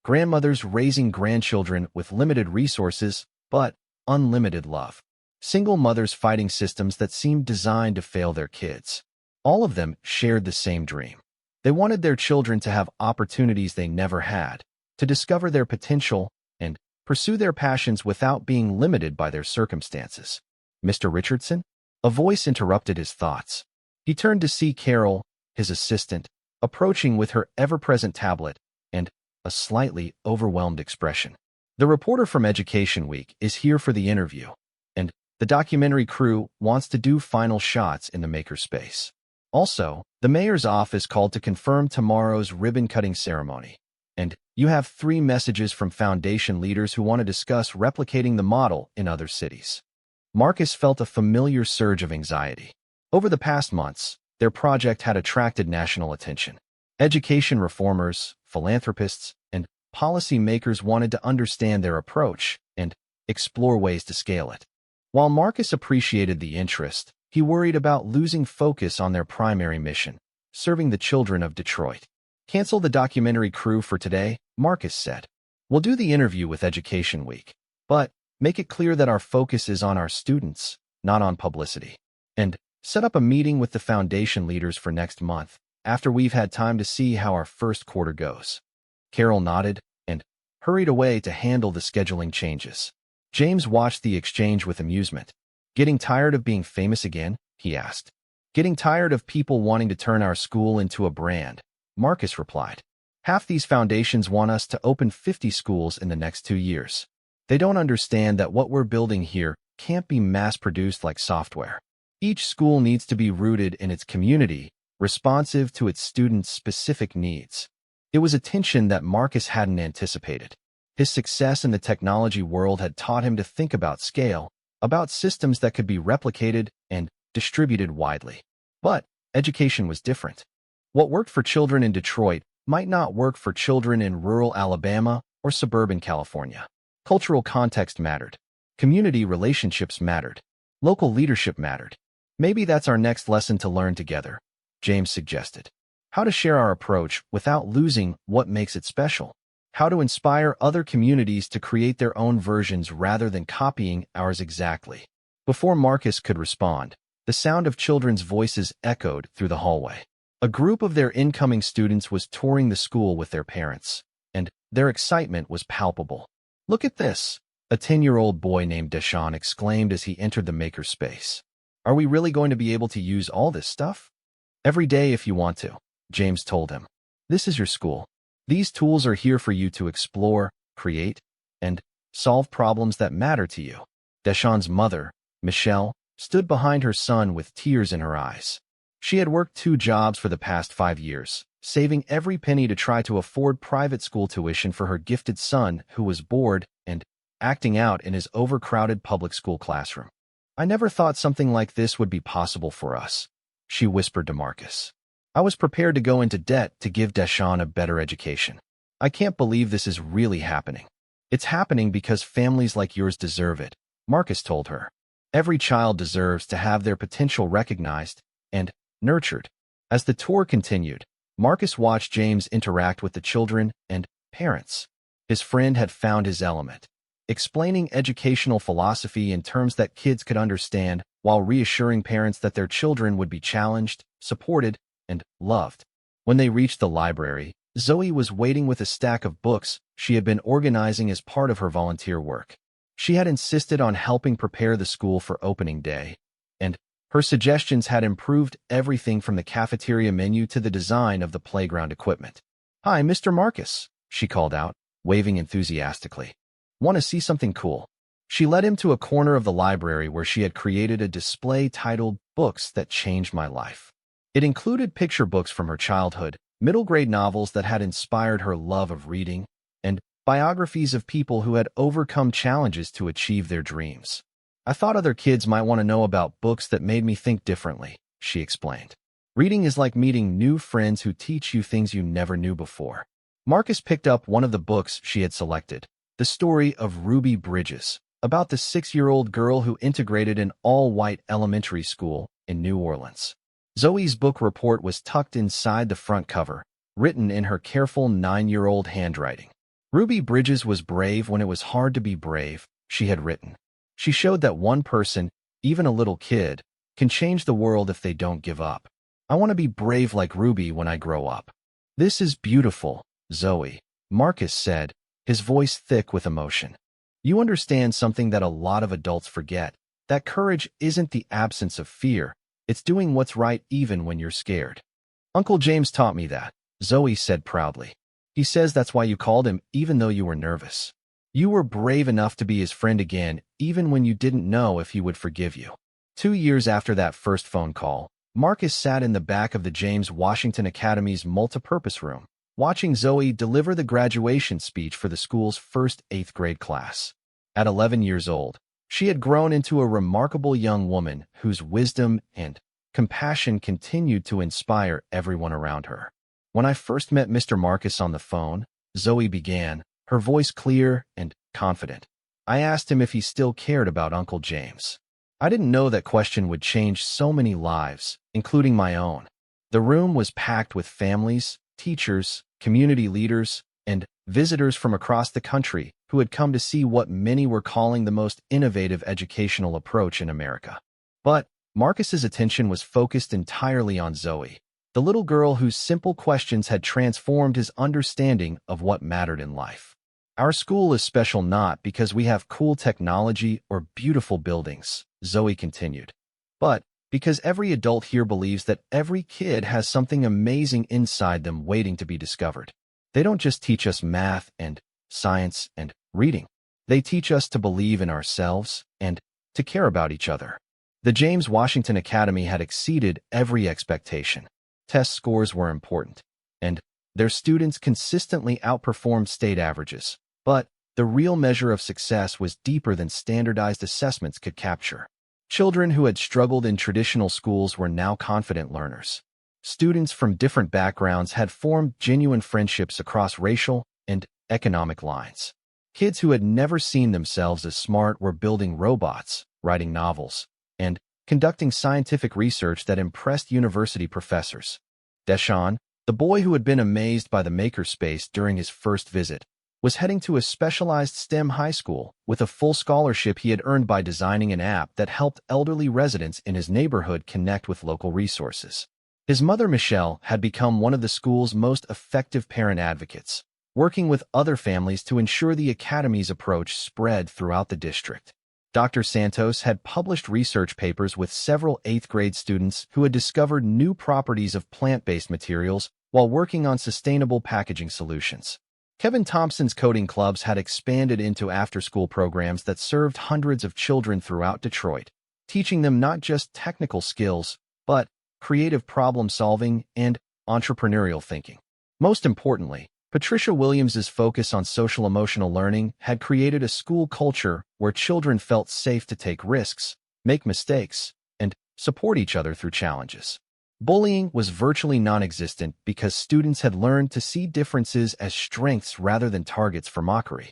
Grandmothers raising grandchildren with limited resources but unlimited love. Single mothers fighting systems that seemed designed to fail their kids. All of them shared the same dream. They wanted their children to have opportunities they never had, to discover their potential and pursue their passions without being limited by their circumstances. "Mr. Richardson?" A voice interrupted his thoughts. He turned to see Carol, his assistant, approaching with her ever-present tablet and a slightly overwhelmed expression. "The reporter from Education Week is here for the interview, and the documentary crew wants to do final shots in the makerspace. Also, the mayor's office called to confirm tomorrow's ribbon-cutting ceremony. And you have 3 messages from foundation leaders who want to discuss replicating the model in other cities." Marcus felt a familiar surge of anxiety. Over the past months, their project had attracted national attention. Education reformers, philanthropists, and policy makers wanted to understand their approach and explore ways to scale it. While Marcus appreciated the interest, he worried about losing focus on their primary mission, serving the children of Detroit. "Cancel the documentary crew for today," Marcus said. "We'll do the interview with Education Week, but make it clear that our focus is on our students, not on publicity. And set up a meeting with the foundation leaders for next month, after we've had time to see how our first quarter goes." Carol nodded and hurried away to handle the scheduling changes. James watched the exchange with amusement. "Getting tired of being famous again?" he asked. "Getting tired of people wanting to turn our school into a brand," Marcus replied. "Half these foundations want us to open 50 schools in the next 2 years. They don't understand that what we're building here can't be mass-produced like software. Each school needs to be rooted in its community, responsive to its students' specific needs." It was a tension that Marcus hadn't anticipated. His success in the technology world had taught him to think about scale, about systems that could be replicated and distributed widely. But education was different. What worked for children in Detroit might not work for children in rural Alabama or suburban California. Cultural context mattered. Community relationships mattered. Local leadership mattered. "Maybe that's our next lesson to learn together," James suggested. "How to share our approach without losing what makes it special. How to inspire other communities to create their own versions rather than copying ours exactly." Before Marcus could respond, the sound of children's voices echoed through the hallway. A group of their incoming students was touring the school with their parents, and their excitement was palpable. "Look at this," a 10-year-old boy named Deshaun exclaimed as he entered the makerspace. "Are we really going to be able to use all this stuff?" "Every day if you want to," James told him. "This is your school. These tools are here for you to explore, create, and solve problems that matter to you." Deshaun's mother, Michelle, stood behind her son with tears in her eyes. She had worked 2 jobs for the past 5 years, saving every penny to try to afford private school tuition for her gifted son who was bored and acting out in his overcrowded public school classroom. "I never thought something like this would be possible for us," she whispered to Marcus. I was prepared to go into debt to give Deshawn a better education. I can't believe this is really happening. It's happening because families like yours deserve it, Marcus told her. Every child deserves to have their potential recognized and nurtured. As the tour continued, Marcus watched James interact with the children and parents. His friend had found his element, explaining educational philosophy in terms that kids could understand while reassuring parents that their children would be challenged, supported, and loved. When they reached the library, Zoe was waiting with a stack of books she had been organizing as part of her volunteer work. She had insisted on helping prepare the school for opening day, and her suggestions had improved everything from the cafeteria menu to the design of the playground equipment. "Hi, Mr. Marcus," she called out, waving enthusiastically. "Want to see something cool?" She led him to a corner of the library where she had created a display titled Books That Changed My Life. It included picture books from her childhood, middle-grade novels that had inspired her love of reading, and biographies of people who had overcome challenges to achieve their dreams. "I thought other kids might want to know about books that made me think differently," she explained. "Reading is like meeting new friends who teach you things you never knew before." Marcus picked up one of the books she had selected, The Story of Ruby Bridges, about the 6-year-old girl who integrated an all-white elementary school in New Orleans. Zoe's book report was tucked inside the front cover, written in her careful 9-year-old handwriting. Ruby Bridges was brave when it was hard to be brave, she had written. She showed that one person, even a little kid, can change the world if they don't give up. "I want to be brave like Ruby when I grow up." "This is beautiful, Zoe," Marcus said, his voice thick with emotion. "You understand something that a lot of adults forget, that courage isn't the absence of fear, it's doing what's right even when you're scared." "Uncle James taught me that," Zoe said proudly. "He says that's why you called him even though you were nervous. You were brave enough to be his friend again even when you didn't know if he would forgive you." 2 years after that first phone call, Marcus sat in the back of the James Washington Academy's multipurpose room, watching Zoe deliver the graduation speech for the school's first 8th grade class. At 11 years old, she had grown into a remarkable young woman whose wisdom and compassion continued to inspire everyone around her. "When I first met Mr. Marcus on the phone," Zoe began, her voice clear and confident, "I asked him if he still cared about Uncle James. I didn't know that question would change so many lives, including my own." The room was packed with families, teachers, community leaders, and visitors from across the country who had come to see what many were calling the most innovative educational approach in America. But Marcus's attention was focused entirely on Zoe, the little girl whose simple questions had transformed his understanding of what mattered in life. "Our school is special not because we have cool technology or beautiful buildings," Zoe continued, "but because every adult here believes that every kid has something amazing inside them waiting to be discovered. They don't just teach us math and science and reading. They teach us to believe in ourselves and to care about each other." The James Washington Academy had exceeded every expectation. Test scores were important, and their students consistently outperformed state averages. But the real measure of success was deeper than standardized assessments could capture. Children who had struggled in traditional schools were now confident learners. Students from different backgrounds had formed genuine friendships across racial and economic lines. Kids who had never seen themselves as smart were building robots, writing novels, and conducting scientific research that impressed university professors. Deshawn, the boy who had been amazed by the makerspace during his first visit, was heading to a specialized STEM high school with a full scholarship he had earned by designing an app that helped elderly residents in his neighborhood connect with local resources. His mother, Michelle, had become one of the school's most effective parent advocates, working with other families to ensure the academy's approach spread throughout the district. Dr. Santos had published research papers with several 8th grade students who had discovered new properties of plant-based materials while working on sustainable packaging solutions. Kevin Thompson's coding clubs had expanded into after-school programs that served hundreds of children throughout Detroit, teaching them not just technical skills, but creative problem-solving and entrepreneurial thinking. Most importantly, Patricia Williams's focus on social-emotional learning had created a school culture where children felt safe to take risks, make mistakes, and support each other through challenges. Bullying was virtually non-existent because students had learned to see differences as strengths rather than targets for mockery.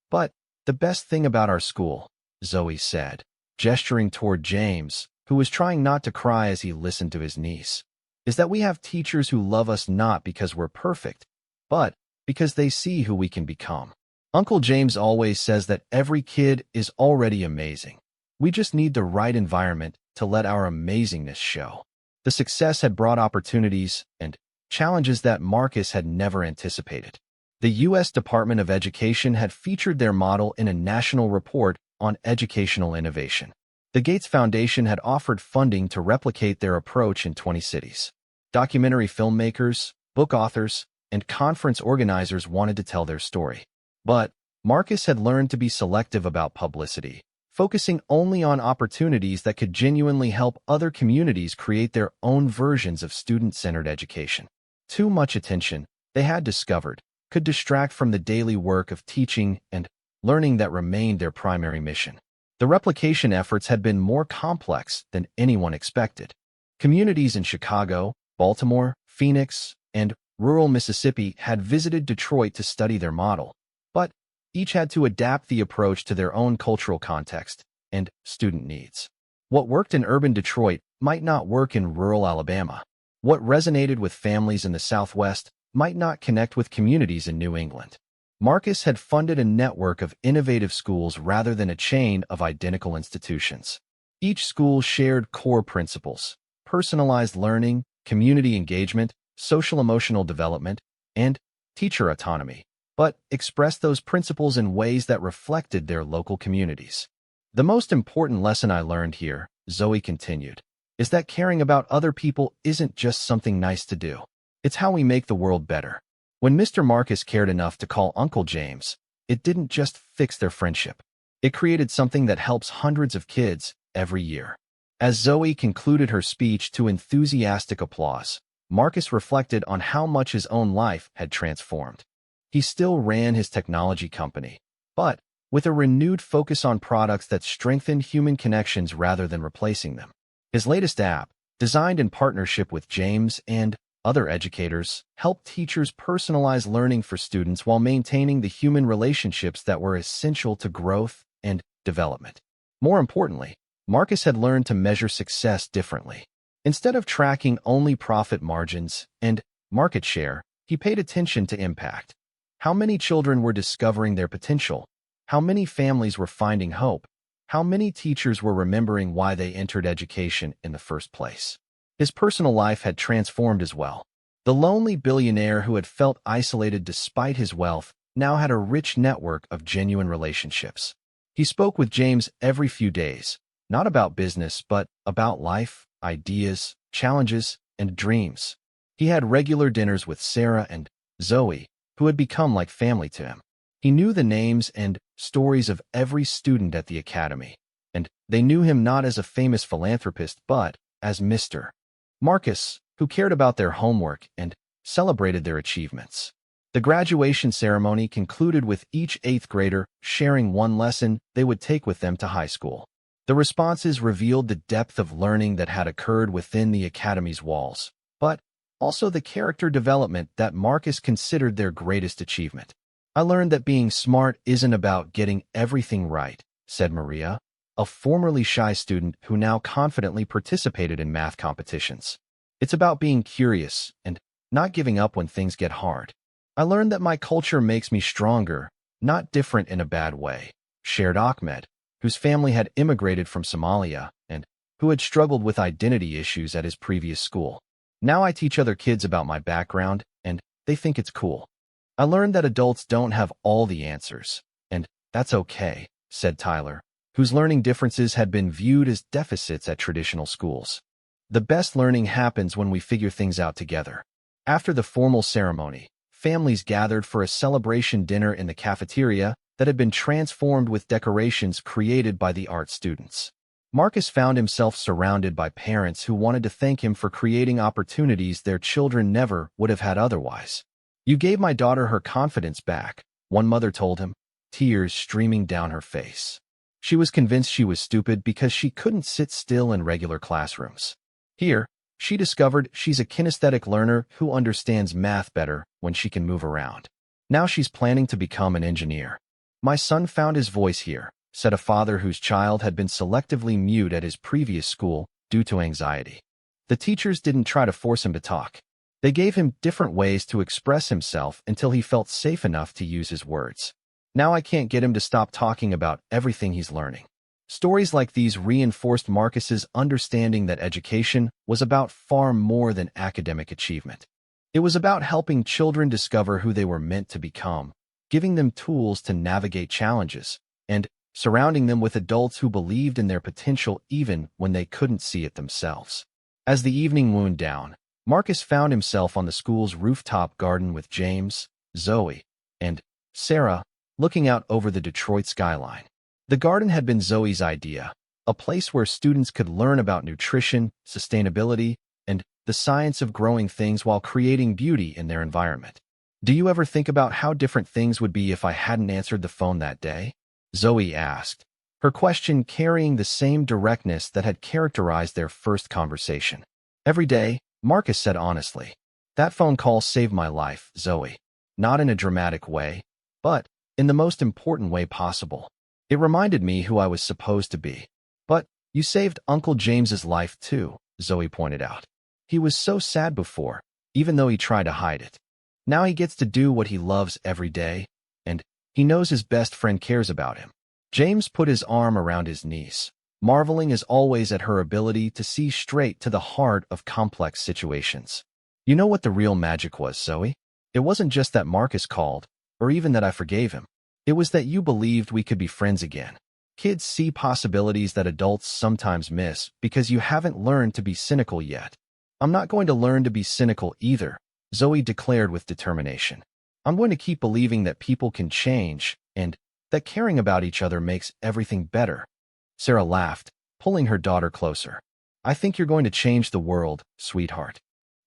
But the best thing about our school, Zoe said, gesturing toward James, who was trying not to cry as he listened to his niece, is that we have teachers who love us not because we're perfect, but because they see who we can become. Uncle James always says that every kid is already amazing. We just need the right environment to let our amazingness show. The success had brought opportunities and challenges that Marcus had never anticipated. The U.S. Department of Education had featured their model in a national report on educational innovation. The Gates Foundation had offered funding to replicate their approach in 20 cities. Documentary filmmakers, book authors, and conference organizers wanted to tell their story. But Marcus had learned to be selective about publicity, focusing only on opportunities that could genuinely help other communities create their own versions of student-centered education. Too much attention, they had discovered, could distract from the daily work of teaching and learning that remained their primary mission. The replication efforts had been more complex than anyone expected. Communities in Chicago, Baltimore, Phoenix, and rural Mississippi had visited Detroit to study their model, but each had to adapt the approach to their own cultural context and student needs. What worked in urban Detroit might not work in rural Alabama. What resonated with families in the Southwest might not connect with communities in New England. Marcus had funded a network of innovative schools rather than a chain of identical institutions. Each school shared core principles: personalized learning, community engagement, social-emotional development, and teacher autonomy, but expressed those principles in ways that reflected their local communities. The most important lesson I learned here, Zoe continued, is that caring about other people isn't just something nice to do. It's how we make the world better. When Mr. Marcus cared enough to call Uncle James, it didn't just fix their friendship. It created something that helps hundreds of kids every year. As Zoe concluded her speech to enthusiastic applause, Marcus reflected on how much his own life had transformed. He still ran his technology company, but with a renewed focus on products that strengthened human connections rather than replacing them. His latest app, designed in partnership with James and other educators, helped teachers personalize learning for students while maintaining the human relationships that were essential to growth and development. More importantly, Marcus had learned to measure success differently. Instead of tracking only profit margins and market share, he paid attention to impact. How many children were discovering their potential? How many families were finding hope? How many teachers were remembering why they entered education in the first place? His personal life had transformed as well. The lonely billionaire who had felt isolated despite his wealth now had a rich network of genuine relationships. He spoke with James every few days, not about business, but about life, ideas, challenges, and dreams. He had regular dinners with Sarah and Zoe, who had become like family to him. He knew the names and stories of every student at the academy, and they knew him not as a famous philanthropist, but as Mr. Marcus, who cared about their homework and celebrated their achievements. The graduation ceremony concluded with each 8th grader sharing one lesson they would take with them to high school. The responses revealed the depth of learning that had occurred within the academy's walls, but also the character development that Marcus considered their greatest achievement. "I learned that being smart isn't about getting everything right," said Maria, a formerly shy student who now confidently participated in math competitions. "It's about being curious and not giving up when things get hard. I learned that my culture makes me stronger, not different in a bad way," shared Ahmed, whose family had immigrated from Somalia and who had struggled with identity issues at his previous school. "Now I teach other kids about my background, and they think it's cool. I learned that adults don't have all the answers, and that's okay," said Tyler, whose learning differences had been viewed as deficits at traditional schools. "The best learning happens when we figure things out together." After the formal ceremony, families gathered for a celebration dinner in the cafeteria that had been transformed with decorations created by the art students. Marcus found himself surrounded by parents who wanted to thank him for creating opportunities their children never would have had otherwise. "You gave my daughter her confidence back," one mother told him, tears streaming down her face. "She was convinced she was stupid because she couldn't sit still in regular classrooms. Here, She discovered she's a kinesthetic learner who understands math better when she can move around. Now she's planning to become an engineer. My son found his voice here, said a father whose child had been selectively mute at his previous school due to anxiety. The teachers didn't try to force him to talk. They gave him different ways to express himself until he felt safe enough to use his words. Now I can't get him to stop talking about everything he's learning. Stories like these reinforced Marcus's understanding that education was about far more than academic achievement. It was about helping children discover who they were meant to become, giving them tools to navigate challenges, and surrounding them with adults who believed in their potential even when they couldn't see it themselves. As the evening wound down, Marcus found himself on the school's rooftop garden with James, Zoe, and Sarah, looking out over the Detroit skyline. The garden had been Zoe's idea, a place where students could learn about nutrition, sustainability, and the science of growing things while creating beauty in their environment. Do you ever think about how different things would be if I hadn't answered the phone that day? Zoe asked, her question carrying the same directness that had characterized their first conversation. Every day, Marcus said honestly, that phone call saved my life, Zoe. Not in a dramatic way, but in the most important way possible. It reminded me who I was supposed to be. But you saved Uncle James's life too, Zoe pointed out. He was so sad before, even though he tried to hide it. Now he gets to do what he loves every day, and he knows his best friend cares about him. James put his arm around his niece, marveling as always at her ability to see straight to the heart of complex situations. You know what the real magic was, Zoe? It wasn't just that Marcus called, or even that I forgave him. It was that you believed we could be friends again. Kids see possibilities that adults sometimes miss because you haven't learned to be cynical yet. I'm not going to learn to be cynical either, Zoe declared with determination. I'm going to keep believing that people can change and that caring about each other makes everything better. Sarah laughed, pulling her daughter closer. I think you're going to change the world, sweetheart.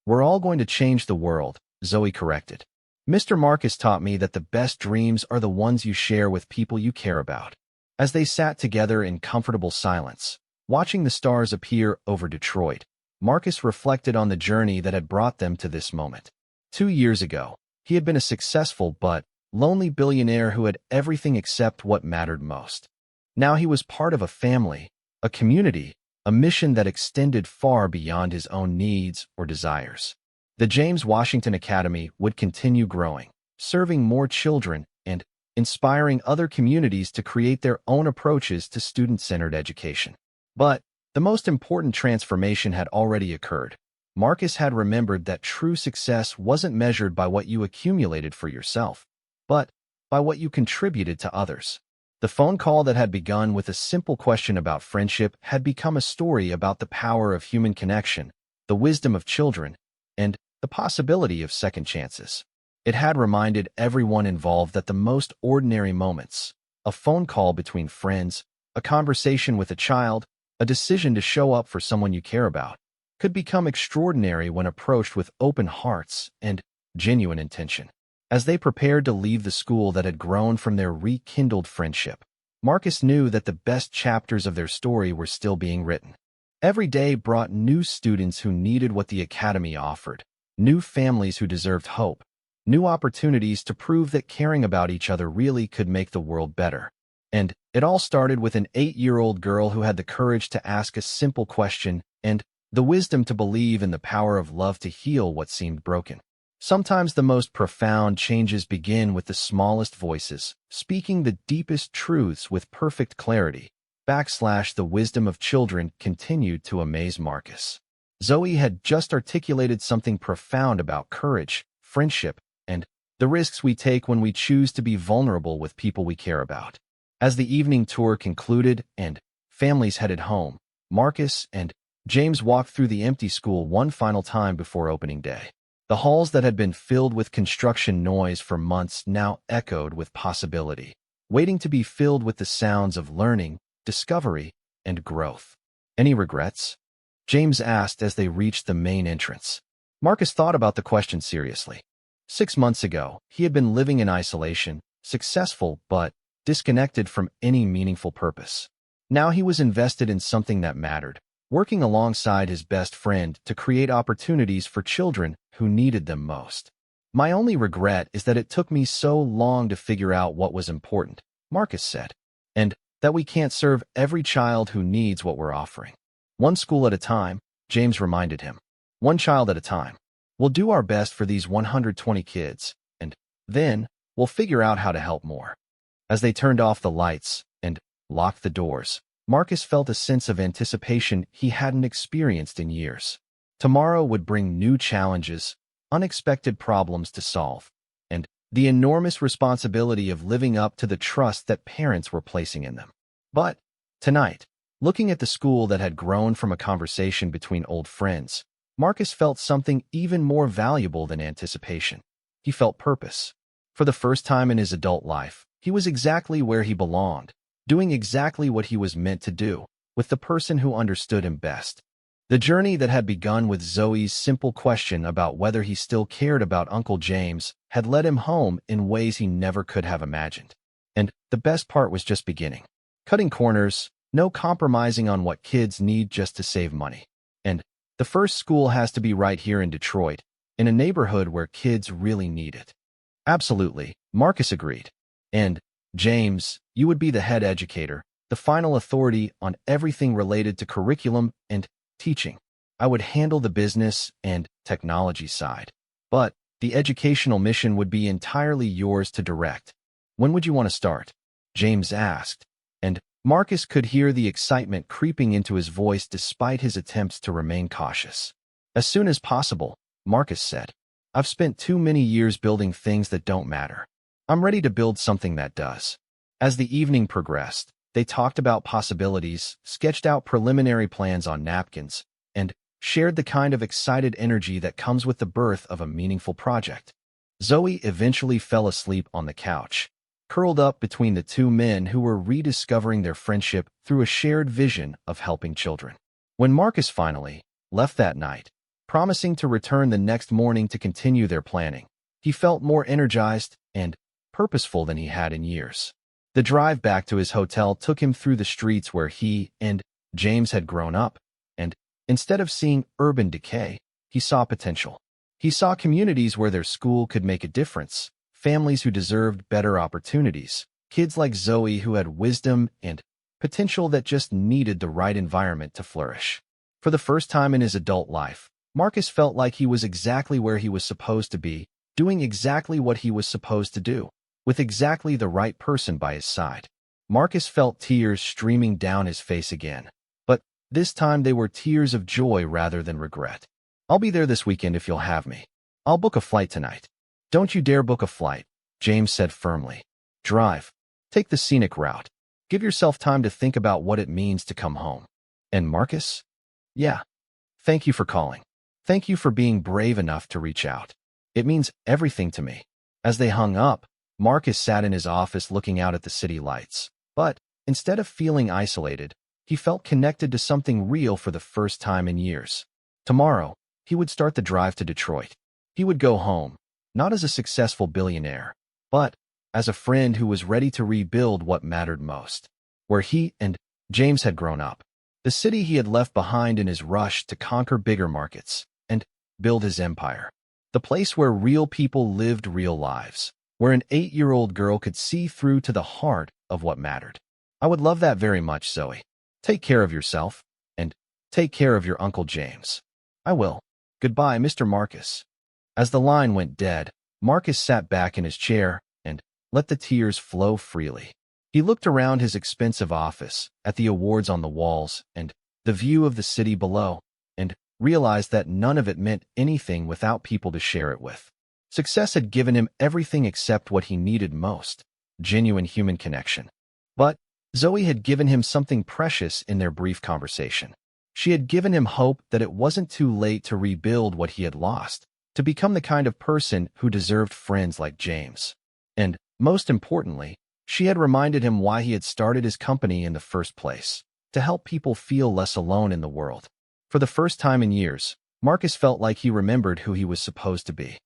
We're all going to change the world, Zoe corrected. Mr. Marcus taught me that the best dreams are the ones you share with people you care about. As they sat together in comfortable silence, watching the stars appear over Detroit, Marcus reflected on the journey that had brought them to this moment. 2 years ago, he had been a successful but lonely billionaire who had everything except what mattered most. Now he was part of a family, a community, a mission that extended far beyond his own needs or desires. The James Washington Academy would continue growing, serving more children and inspiring other communities to create their own approaches to student-centered education. But the most important transformation had already occurred. Marcus had remembered that true success wasn't measured by what you accumulated for yourself, but by what you contributed to others. The phone call that had begun with a simple question about friendship had become a story about the power of human connection, the wisdom of children, and the possibility of second chances. It had reminded everyone involved that the most ordinary moments, a phone call between friends, a conversation with a child, a decision to show up for someone you care about, could become extraordinary when approached with open hearts and genuine intention. As they prepared to leave the school that had grown from their rekindled friendship, Marcus knew that the best chapters of their story were still being written. Every day brought new students who needed what the academy offered, new families who deserved hope, new opportunities to prove that caring about each other really could make the world better. And it all started with an 8-year-old girl who had the courage to ask a simple question and the wisdom to believe in the power of love to heal what seemed broken. Sometimes the most profound changes begin with the smallest voices, speaking the deepest truths with perfect clarity. The wisdom of children continued to amaze Marcus. Zoe had just articulated something profound about courage, friendship, and the risks we take when we choose to be vulnerable with people we care about. As the evening tour concluded and families headed home, Marcus and James walked through the empty school one final time before opening day. The halls that had been filled with construction noise for months now echoed with possibility, waiting to be filled with the sounds of learning, discovery, and growth. Any regrets? James asked as they reached the main entrance. Marcus thought about the question seriously. 6 months ago, he had been living in isolation, successful but disconnected from any meaningful purpose. Now he was invested in something that mattered, working alongside his best friend to create opportunities for children who needed them most. My only regret is that it took me so long to figure out what was important, Marcus said, and that we can't serve every child who needs what we're offering. One school at a time, James reminded him. One child at a time. We'll do our best for these 120 kids, and then we'll figure out how to help more. As they turned off the lights and locked the doors, Marcus felt a sense of anticipation he hadn't experienced in years. Tomorrow would bring new challenges, unexpected problems to solve, and the enormous responsibility of living up to the trust that parents were placing in them. But tonight, looking at the school that had grown from a conversation between old friends, Marcus felt something even more valuable than anticipation. He felt purpose. For the first time in his adult life, he was exactly where he belonged, doing exactly what he was meant to do, with the person who understood him best. The journey that had begun with Zoe's simple question about whether he still cared about Uncle James had led him home in ways he never could have imagined. And the best part was just beginning. Cutting corners, no compromising on what kids need just to save money. And the first school has to be right here in Detroit, in a neighborhood where kids really need it. Absolutely, Marcus agreed. And, James, you would be the head educator, the final authority on everything related to curriculum and teaching. I would handle the business and technology side. But the educational mission would be entirely yours to direct. When would you want to start? James asked, and Marcus could hear the excitement creeping into his voice despite his attempts to remain cautious. As soon as possible, Marcus said. I've spent too many years building things that don't matter. I'm ready to build something that does. As the evening progressed, they talked about possibilities, sketched out preliminary plans on napkins, and shared the kind of excited energy that comes with the birth of a meaningful project. Zoe eventually fell asleep on the couch, curled up between the two men who were rediscovering their friendship through a shared vision of helping children. When Marcus finally left that night, promising to return the next morning to continue their planning, he felt more energized and purposeful than he had in years. The drive back to his hotel took him through the streets where he and James had grown up, and instead of seeing urban decay, he saw potential. He saw communities where their school could make a difference, families who deserved better opportunities, kids like Zoe who had wisdom and potential that just needed the right environment to flourish. For the first time in his adult life, Marcus felt like he was exactly where he was supposed to be, doing exactly what he was supposed to do, with exactly the right person by his side. Marcus felt tears streaming down his face again, but this time they were tears of joy rather than regret. I'll be there this weekend if you'll have me. I'll book a flight tonight. Don't you dare book a flight, James said firmly. Drive. Take the scenic route. Give yourself time to think about what it means to come home. And Marcus? Yeah. Thank you for calling. Thank you for being brave enough to reach out. It means everything to me. As they hung up, Marcus sat in his office looking out at the city lights. But instead of feeling isolated, he felt connected to something real for the first time in years. Tomorrow, he would start the drive to Detroit. He would go home, not as a successful billionaire, but as a friend who was ready to rebuild what mattered most, where he and James had grown up, the city he had left behind in his rush to conquer bigger markets and build his empire, the place where real people lived real lives, where an 8-year-old girl could see through to the heart of what mattered. I would love that very much, Zoe. Take care of yourself, and take care of your Uncle James. I will. Goodbye, Mr. Marcus. As the line went dead, Marcus sat back in his chair and let the tears flow freely. He looked around his expensive office, at the awards on the walls, and the view of the city below, and realized that none of it meant anything without people to share it with. Success had given him everything except what he needed most, genuine human connection. But Zoe had given him something precious in their brief conversation. She had given him hope that it wasn't too late to rebuild what he had lost, to become the kind of person who deserved friends like James. And, most importantly, she had reminded him why he had started his company in the first place, to help people feel less alone in the world. For the first time in years, Marcus felt like he remembered who he was supposed to be.